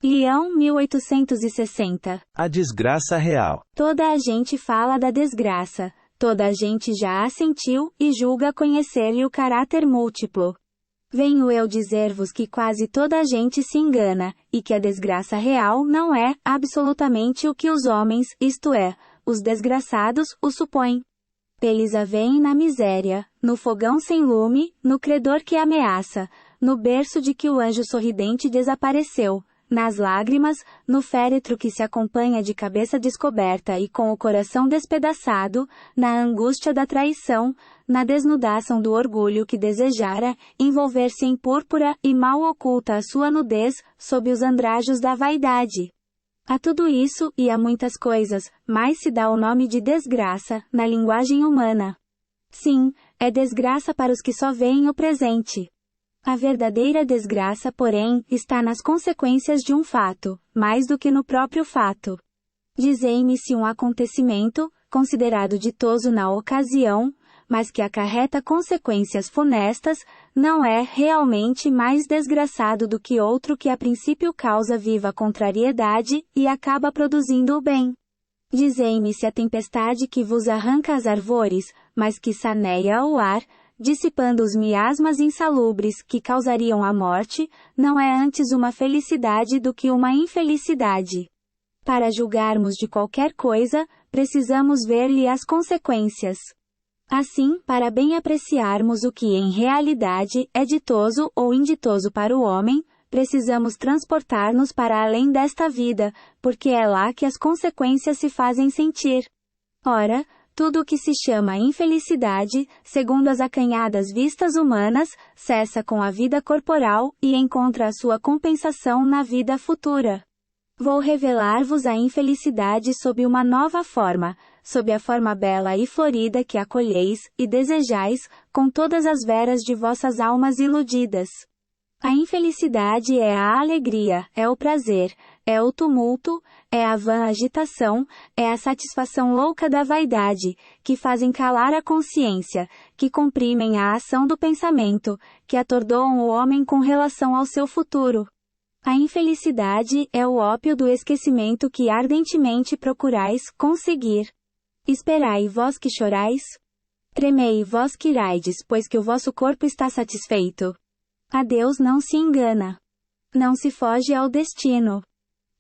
Leão 1860. A desgraça real. Toda a gente fala da desgraça. Toda a gente já a sentiu, e julga conhecer-lhe o caráter múltiplo. Venho eu dizer-vos que quase toda a gente se engana, e que a desgraça real não é, absolutamente o que os homens, isto é, os desgraçados, o supõem. Eles a veem na miséria, no fogão sem lume, no credor que ameaça, no berço de que o anjo sorridente desapareceu, nas lágrimas, no féretro que se acompanha de cabeça descoberta e com o coração despedaçado, na angústia da traição, na desnudação do orgulho que desejara envolver-se em púrpura e mal oculta a sua nudez, sob os andrajos da vaidade. A tudo isso, e a muitas coisas, mais se dá o nome de desgraça, na linguagem humana. Sim, é desgraça para os que só veem o presente. A verdadeira desgraça, porém, está nas consequências de um fato, mais do que no próprio fato. Dizei-me se um acontecimento, considerado ditoso na ocasião, mas que acarreta consequências funestas, não é realmente mais desgraçado do que outro que a princípio causa viva contrariedade, e acaba produzindo o bem. Dizei-me se a tempestade que vos arranca as árvores, mas que saneia o ar, dissipando os miasmas insalubres que causariam a morte, não é antes uma felicidade do que uma infelicidade. Para julgarmos de qualquer coisa, precisamos ver-lhe as consequências. Assim, para bem apreciarmos o que em realidade é ditoso ou inditoso para o homem, precisamos transportar-nos para além desta vida, porque é lá que as consequências se fazem sentir. Ora, tudo o que se chama infelicidade, segundo as acanhadas vistas humanas, cessa com a vida corporal e encontra a sua compensação na vida futura. Vou revelar-vos a infelicidade sob uma nova forma, sob a forma bela e florida que acolheis e desejais, com todas as veras de vossas almas iludidas. A infelicidade é a alegria, é o prazer, é o tumulto, é a vã agitação, é a satisfação louca da vaidade, que fazem calar a consciência, que comprimem a ação do pensamento, que atordoam o homem com relação ao seu futuro. A infelicidade é o ópio do esquecimento que ardentemente procurais conseguir. Esperai vós que chorais. Tremei vós que iraides, pois que o vosso corpo está satisfeito. A Deus não se engana. Não se foge ao destino.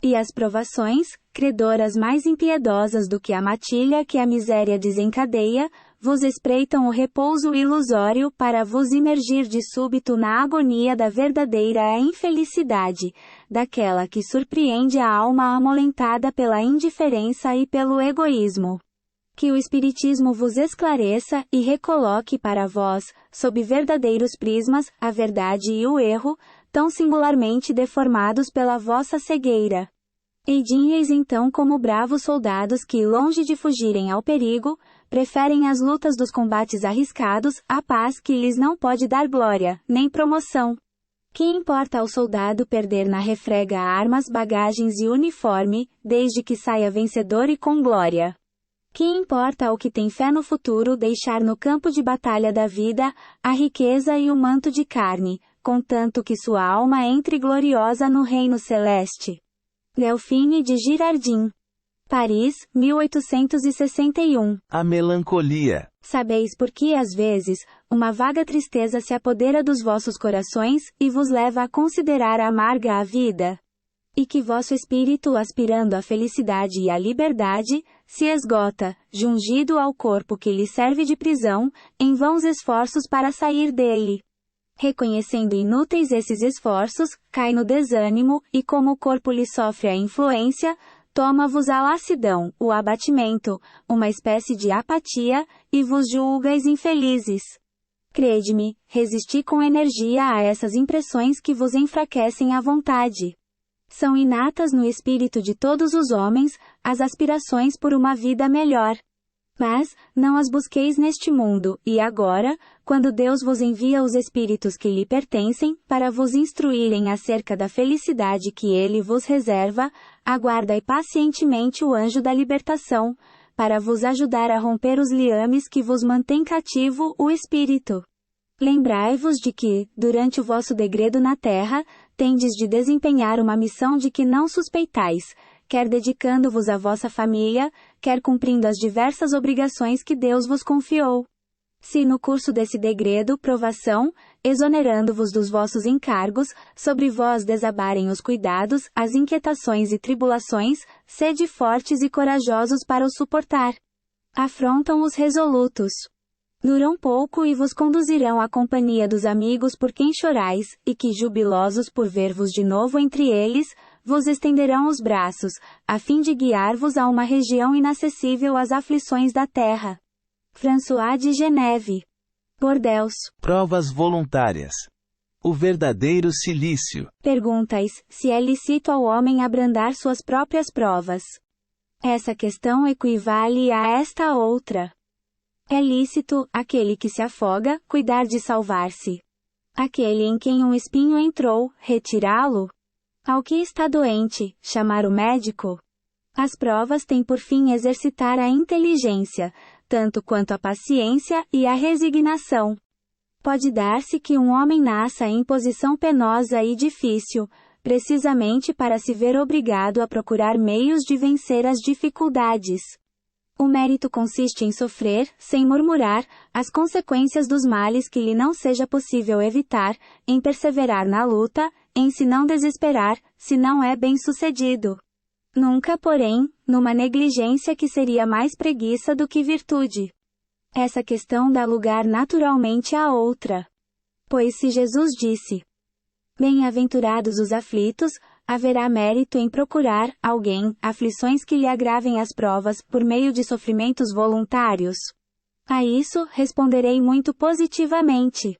E as provações, credoras mais impiedosas do que a matilha que a miséria desencadeia, vos espreitam o repouso ilusório para vos imergir de súbito na agonia da verdadeira infelicidade, daquela que surpreende a alma amolentada pela indiferença e pelo egoísmo. Que o Espiritismo vos esclareça e recoloque para vós, sob verdadeiros prismas, a verdade e o erro, tão singularmente deformados pela vossa cegueira. Eis então como bravos soldados que, longe de fugirem ao perigo, preferem as lutas dos combates arriscados, à paz que lhes não pode dar glória, nem promoção. Que importa ao soldado perder na refrega armas, bagagens e uniforme, desde que saia vencedor e com glória? Que importa ao que tem fé no futuro deixar no campo de batalha da vida, a riqueza e o manto de carne, contanto que sua alma entre gloriosa no reino celeste? Delphine de Girardin. Paris, 1861. A melancolia. Sabeis por que às vezes, uma vaga tristeza se apodera dos vossos corações, e vos leva a considerar amarga a vida? E que vosso espírito, aspirando à felicidade e à liberdade, se esgota, jungido ao corpo que lhe serve de prisão, em vãos esforços para sair dele. Reconhecendo inúteis esses esforços, cai no desânimo, e como o corpo lhe sofre a influência, toma-vos a lassidão, o abatimento, uma espécie de apatia, e vos julgais infelizes. Crede-me, resisti com energia a essas impressões que vos enfraquecem a vontade. São inatas no espírito de todos os homens, as aspirações por uma vida melhor. Mas, não as busqueis neste mundo, e agora, quando Deus vos envia os espíritos que lhe pertencem, para vos instruírem acerca da felicidade que ele vos reserva, aguardai pacientemente o anjo da libertação, para vos ajudar a romper os liames que vos mantém cativo o espírito. Lembrai-vos de que, durante o vosso degredo na terra, tendes de desempenhar uma missão de que não suspeitais, quer dedicando-vos à vossa família, quer cumprindo as diversas obrigações que Deus vos confiou. Se no curso desse degredo, provação, exonerando-vos dos vossos encargos, sobre vós desabarem os cuidados, as inquietações e tribulações, sede fortes e corajosos para os suportar. Afrontam os resolutos. Duram pouco e vos conduzirão à companhia dos amigos por quem chorais, e que, jubilosos por ver-vos de novo entre eles, vos estenderão os braços, a fim de guiar-vos a uma região inacessível às aflições da terra. François de Geneve. Bordeaux. Provas voluntárias. O verdadeiro cilício. Perguntais, se é lícito ao homem abrandar suas próprias provas. Essa questão equivale a esta outra. É lícito, aquele que se afoga, cuidar de salvar-se. Aquele em quem um espinho entrou, retirá-lo. Ao que está doente, chamar o médico. As provas têm por fim exercitar a inteligência, tanto quanto a paciência e a resignação. Pode dar-se que um homem nasça em posição penosa e difícil, precisamente para se ver obrigado a procurar meios de vencer as dificuldades. O mérito consiste em sofrer, sem murmurar, as consequências dos males que lhe não seja possível evitar, em perseverar na luta, em se não desesperar, se não é bem-sucedido. Nunca, porém, numa negligência que seria mais preguiça do que virtude. Essa questão dá lugar naturalmente à outra. Pois se Jesus disse: Bem-aventurados os aflitos, haverá mérito em procurar, alguém, aflições que lhe agravem as provas, por meio de sofrimentos voluntários? A isso, responderei muito positivamente.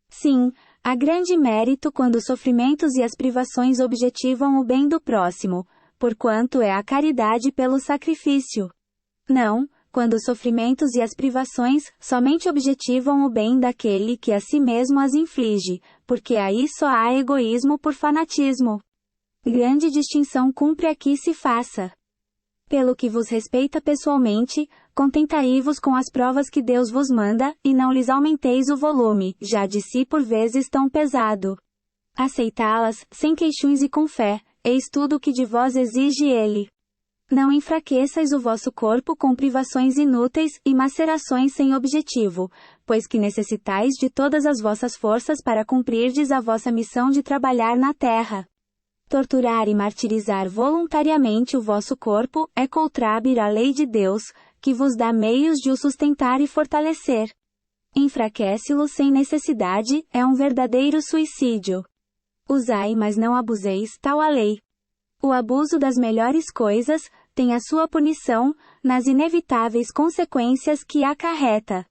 Sim, há grande mérito quando os sofrimentos e as privações objetivam o bem do próximo, porquanto é a caridade pelo sacrifício. Não, quando os sofrimentos e as privações somente objetivam o bem daquele que a si mesmo as inflige, porque aí só há egoísmo por fanatismo. Grande distinção cumpre aqui se faça. Pelo que vos respeita pessoalmente, contentai-vos com as provas que Deus vos manda, e não lhes aumenteis o volume, já de si por vezes tão pesado. Aceitá-las, sem queixumes e com fé, eis tudo o que de vós exige ele. Não enfraqueçais o vosso corpo com privações inúteis e macerações sem objetivo, pois que necessitais de todas as vossas forças para cumprirdes a vossa missão de trabalhar na terra. Torturar e martirizar voluntariamente o vosso corpo é contrabir à lei de Deus, que vos dá meios de o sustentar e fortalecer. Enfraquece-lo sem necessidade é um verdadeiro suicídio. Usai, mas não abuseis, tal a lei. O abuso das melhores coisas tem a sua punição, nas inevitáveis consequências que acarreta.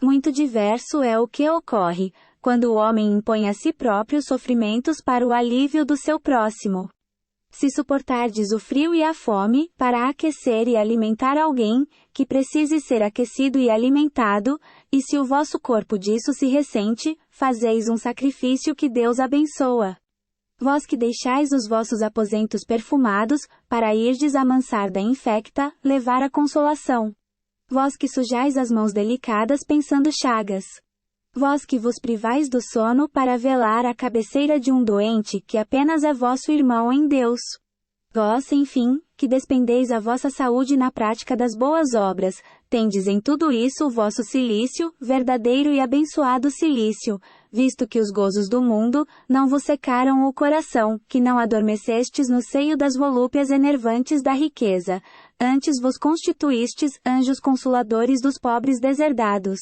Muito diverso é o que ocorre, quando o homem impõe a si próprio sofrimentos para o alívio do seu próximo. Se suportardes o frio e a fome, para aquecer e alimentar alguém, que precise ser aquecido e alimentado, e se o vosso corpo disso se ressente, fazeis um sacrifício que Deus abençoa. Vós que deixais os vossos aposentos perfumados, para irdes amansar da infecta, levar a consolação. Vós que sujais as mãos delicadas pensando chagas. Vós que vos privais do sono para velar a cabeceira de um doente que apenas é vosso irmão em Deus. Vós, enfim, que despendeis a vossa saúde na prática das boas obras, tendes em tudo isso o vosso cilício, verdadeiro e abençoado cilício, visto que os gozos do mundo não vos secaram o coração, que não adormecestes no seio das volúpias enervantes da riqueza, antes vos constituístes anjos consoladores dos pobres deserdados.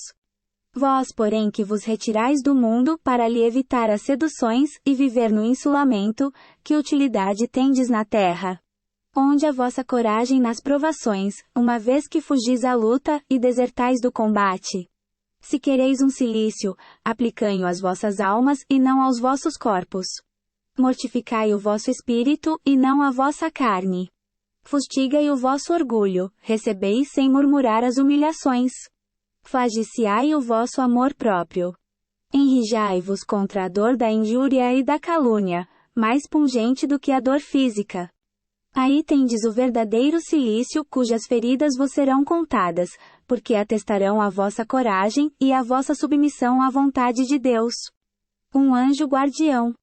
Vós, porém, que vos retirais do mundo para lhe evitar as seduções e viver no insulamento, que utilidade tendes na terra? Onde a vossa coragem nas provações, uma vez que fugis à luta e desertais do combate? Se quereis um cilício, aplicai-o às vossas almas e não aos vossos corpos. Mortificai o vosso espírito e não a vossa carne. Fustigai o vosso orgulho, recebeis sem murmurar as humilhações. Flagiciai o vosso amor próprio. Enrijai-vos contra a dor da injúria e da calúnia, mais pungente do que a dor física. Aí tendes o verdadeiro cilício, cujas feridas vos serão contadas, porque atestarão a vossa coragem e a vossa submissão à vontade de Deus. Um anjo guardião.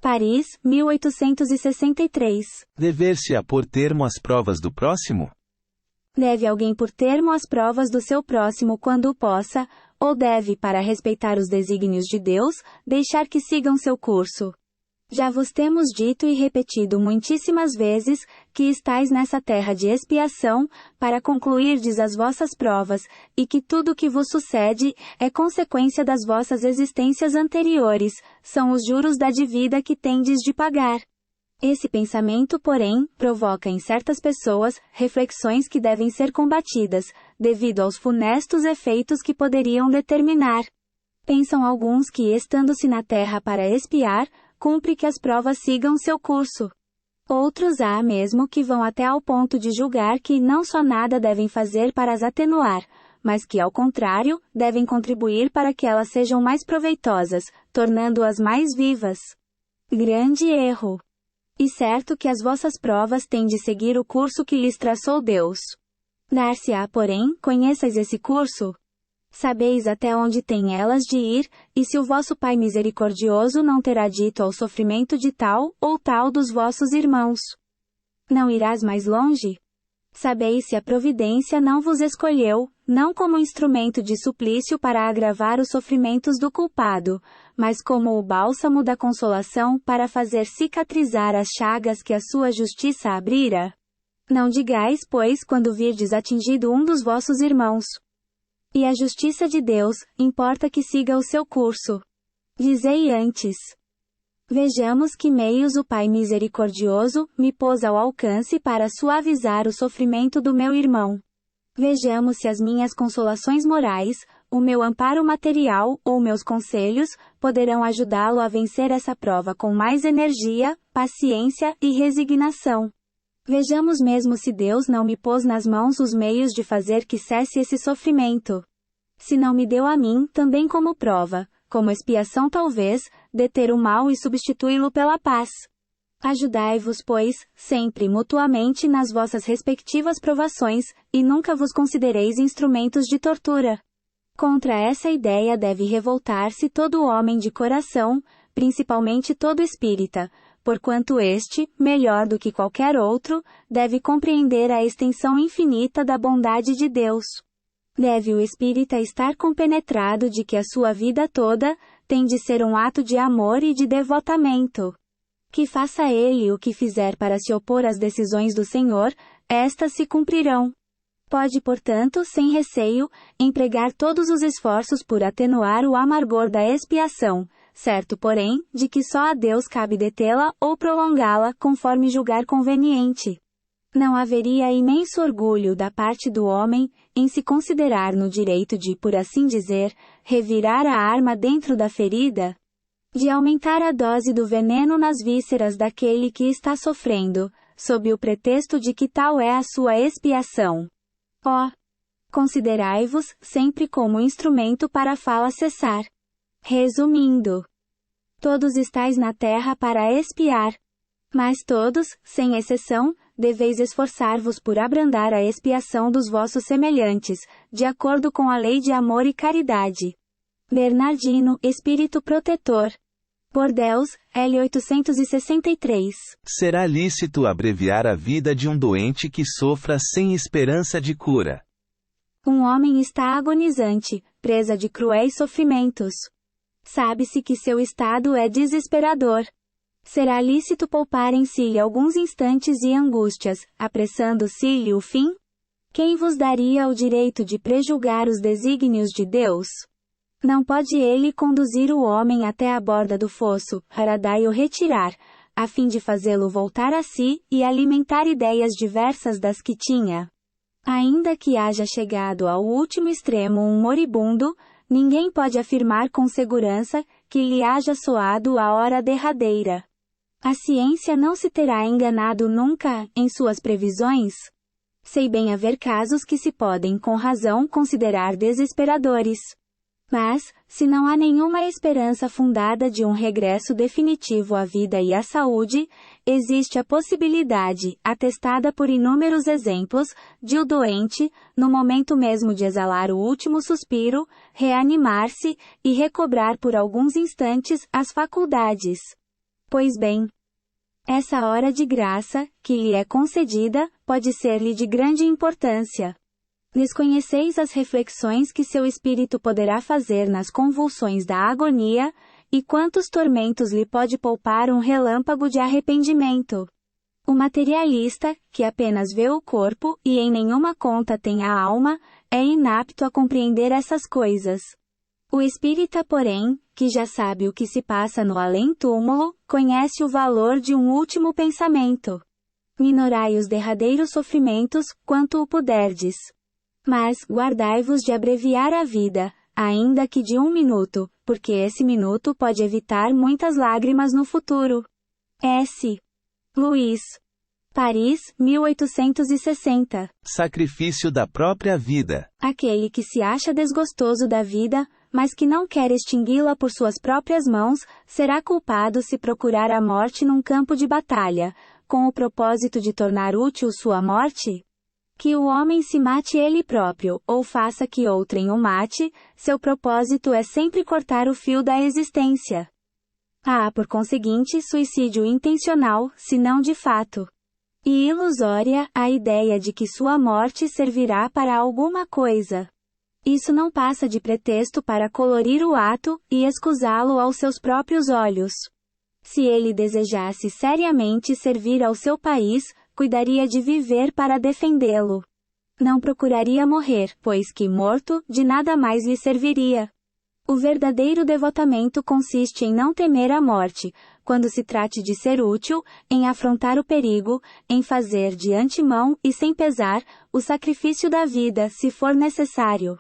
Paris, 1863. Dever-se-á pôr termo às provas do próximo? Deve alguém pôr termo às provas do seu próximo quando o possa, ou deve, para respeitar os desígnios de Deus, deixar que sigam seu curso? Já vos temos dito e repetido muitíssimas vezes, que estais nessa terra de expiação, para concluirdes as vossas provas, e que tudo o que vos sucede, é consequência das vossas existências anteriores, são os juros da dívida que tendes de pagar. Esse pensamento, porém, provoca em certas pessoas, reflexões que devem ser combatidas, devido aos funestos efeitos que poderiam determinar. Pensam alguns que, estando-se na terra para expiar, cumpre que as provas sigam seu curso. Outros há mesmo que vão até ao ponto de julgar que não só nada devem fazer para as atenuar, mas que, ao contrário, devem contribuir para que elas sejam mais proveitosas, tornando-as mais vivas. Grande erro! E certo que as vossas provas têm de seguir o curso que lhes traçou Deus. Dar-se-á, porém, conheçais esse curso? Sabeis até onde têm elas de ir, e se o vosso Pai misericordioso não terá dito ao sofrimento de tal ou tal dos vossos irmãos. Não irás mais longe? Sabeis se a providência não vos escolheu, não como instrumento de suplício para agravar os sofrimentos do culpado, mas como o bálsamo da consolação para fazer cicatrizar as chagas que a sua justiça abrira? Não digais, pois, quando virdes atingido um dos vossos irmãos: e a justiça de Deus, importa que siga o seu curso. Dizei antes: vejamos que meios o Pai misericordioso me pôs ao alcance para suavizar o sofrimento do meu irmão. Vejamos se as minhas consolações morais, o meu amparo material ou meus conselhos, poderão ajudá-lo a vencer essa prova com mais energia, paciência e resignação. Vejamos mesmo se Deus não me pôs nas mãos os meios de fazer que cesse esse sofrimento. Se não me deu a mim também como prova, como expiação talvez, deter o mal e substituí-lo pela paz. Ajudai-vos, pois, sempre mutuamente nas vossas respectivas provações, e nunca vos considereis instrumentos de tortura. Contra essa ideia deve revoltar-se todo homem de coração, principalmente todo espírita, porquanto este, melhor do que qualquer outro, deve compreender a extensão infinita da bondade de Deus. Deve o espírita estar compenetrado de que a sua vida toda tem de ser um ato de amor e de devotamento. Que faça ele o que fizer para se opor às decisões do Senhor, estas se cumprirão. Pode, portanto, sem receio, empregar todos os esforços por atenuar o amargor da expiação, certo, porém, de que só a Deus cabe detê-la ou prolongá-la conforme julgar conveniente. Não haveria imenso orgulho da parte do homem, em se considerar no direito de, por assim dizer, revirar a arma dentro da ferida? De aumentar a dose do veneno nas vísceras daquele que está sofrendo, sob o pretexto de que tal é a sua expiação. Ó! Considerai-vos, sempre como instrumento para a fala cessar. Resumindo: todos estais na terra para expiar. Mas todos, sem exceção, deveis esforçar-vos por abrandar a expiação dos vossos semelhantes, de acordo com a lei de amor e caridade. Bernardino, Espírito Protetor. Bordeaux, L. 863. Será lícito abreviar a vida de um doente que sofra sem esperança de cura? Um homem está agonizante, presa de cruéis sofrimentos. Sabe-se que seu estado é desesperador. Será lícito pouparem-se-lhe alguns instantes e angústias, apressando-se-lhe o fim? Quem vos daria o direito de prejulgar os desígnios de Deus? Não pode ele conduzir o homem até a borda do fosso, para daí o retirar, a fim de fazê-lo voltar a si, e alimentar ideias diversas das que tinha. Ainda que haja chegado ao último extremo um moribundo, ninguém pode afirmar com segurança que lhe haja soado a hora derradeira. A ciência não se terá enganado nunca, em suas previsões? Sei bem haver casos que se podem com razão considerar desesperadores. Mas, se não há nenhuma esperança fundada de um regresso definitivo à vida e à saúde, existe a possibilidade, atestada por inúmeros exemplos, de o doente, no momento mesmo de exalar o último suspiro, reanimar-se e recobrar por alguns instantes as faculdades. Pois bem, essa hora de graça, que lhe é concedida, pode ser-lhe de grande importância. Desconheceis as reflexões que seu espírito poderá fazer nas convulsões da agonia, e quantos tormentos lhe pode poupar um relâmpago de arrependimento. O materialista, que apenas vê o corpo e em nenhuma conta tem a alma, é inapto a compreender essas coisas. O espírita, porém, que já sabe o que se passa no além-túmulo, conhece o valor de um último pensamento. Minorai os derradeiros sofrimentos, quanto o puderdes. Mas, guardai-vos de abreviar a vida, ainda que de 1 minuto, porque esse minuto pode evitar muitas lágrimas no futuro. S. Luiz. Paris, 1860. Sacrifício da própria vida. Aquele que se acha desgostoso da vida, mas que não quer extingui-la por suas próprias mãos, será culpado se procurar a morte num campo de batalha, com o propósito de tornar útil sua morte? Que o homem se mate ele próprio, ou faça que outrem o mate, seu propósito é sempre cortar o fio da existência. Há, por conseguinte, suicídio intencional, se não de fato. E ilusória, a ideia de que sua morte servirá para alguma coisa. Isso não passa de pretexto para colorir o ato, e escusá-lo aos seus próprios olhos. Se ele desejasse seriamente servir ao seu país, cuidaria de viver para defendê-lo. Não procuraria morrer, pois que morto, de nada mais lhe serviria. O verdadeiro devotamento consiste em não temer a morte, quando se trate de ser útil, em afrontar o perigo, em fazer de antemão e sem pesar, o sacrifício da vida se for necessário.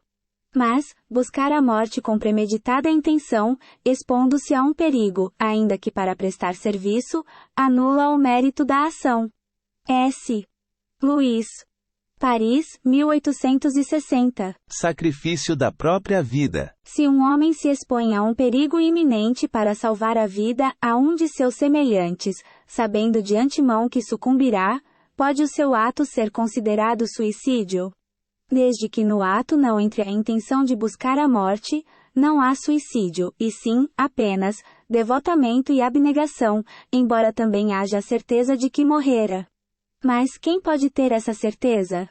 Mas, buscar a morte com premeditada intenção, expondo-se a um perigo, ainda que para prestar serviço, anula o mérito da ação. S. Luiz. Paris, 1860. Sacrifício da própria vida. Se um homem se expõe a um perigo iminente para salvar a vida a um de seus semelhantes, sabendo de antemão que sucumbirá, pode o seu ato ser considerado suicídio? Desde que no ato não entre a intenção de buscar a morte, não há suicídio, e sim, apenas, devotamento e abnegação, embora também haja a certeza de que morrera. Mas quem pode ter essa certeza?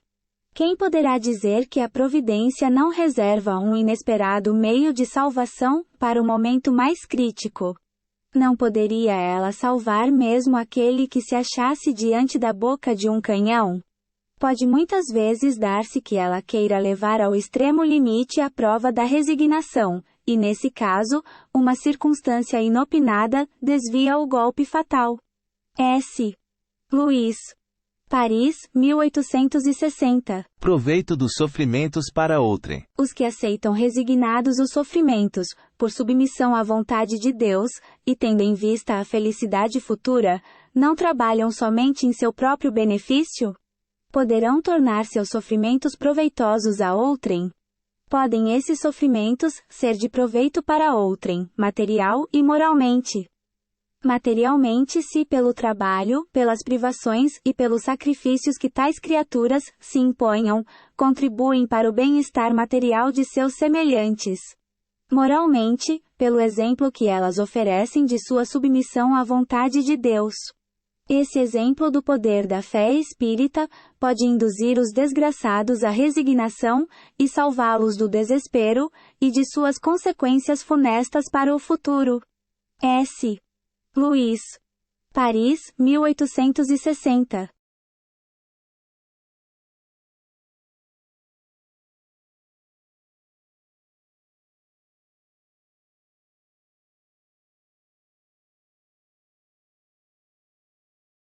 Quem poderá dizer que a providência não reserva um inesperado meio de salvação para o momento mais crítico? Não poderia ela salvar mesmo aquele que se achasse diante da boca de um canhão? Pode muitas vezes dar-se que ela queira levar ao extremo limite a prova da resignação, e nesse caso, uma circunstância inopinada desvia o golpe fatal. S. Luiz. Paris, 1860. Proveito dos sofrimentos para outrem. Os que aceitam resignados os sofrimentos, por submissão à vontade de Deus, e tendo em vista a felicidade futura, não trabalham somente em seu próprio benefício? Poderão tornar seus sofrimentos proveitosos a outrem? Podem esses sofrimentos ser de proveito para outrem, material e moralmente. Materialmente, se pelo trabalho, pelas privações e pelos sacrifícios que tais criaturas se imponham, contribuem para o bem-estar material de seus semelhantes. Moralmente, pelo exemplo que elas oferecem de sua submissão à vontade de Deus. Esse exemplo do poder da fé espírita pode induzir os desgraçados à resignação e salvá-los do desespero e de suas consequências funestas para o futuro. S. Luiz. Paris, 1860.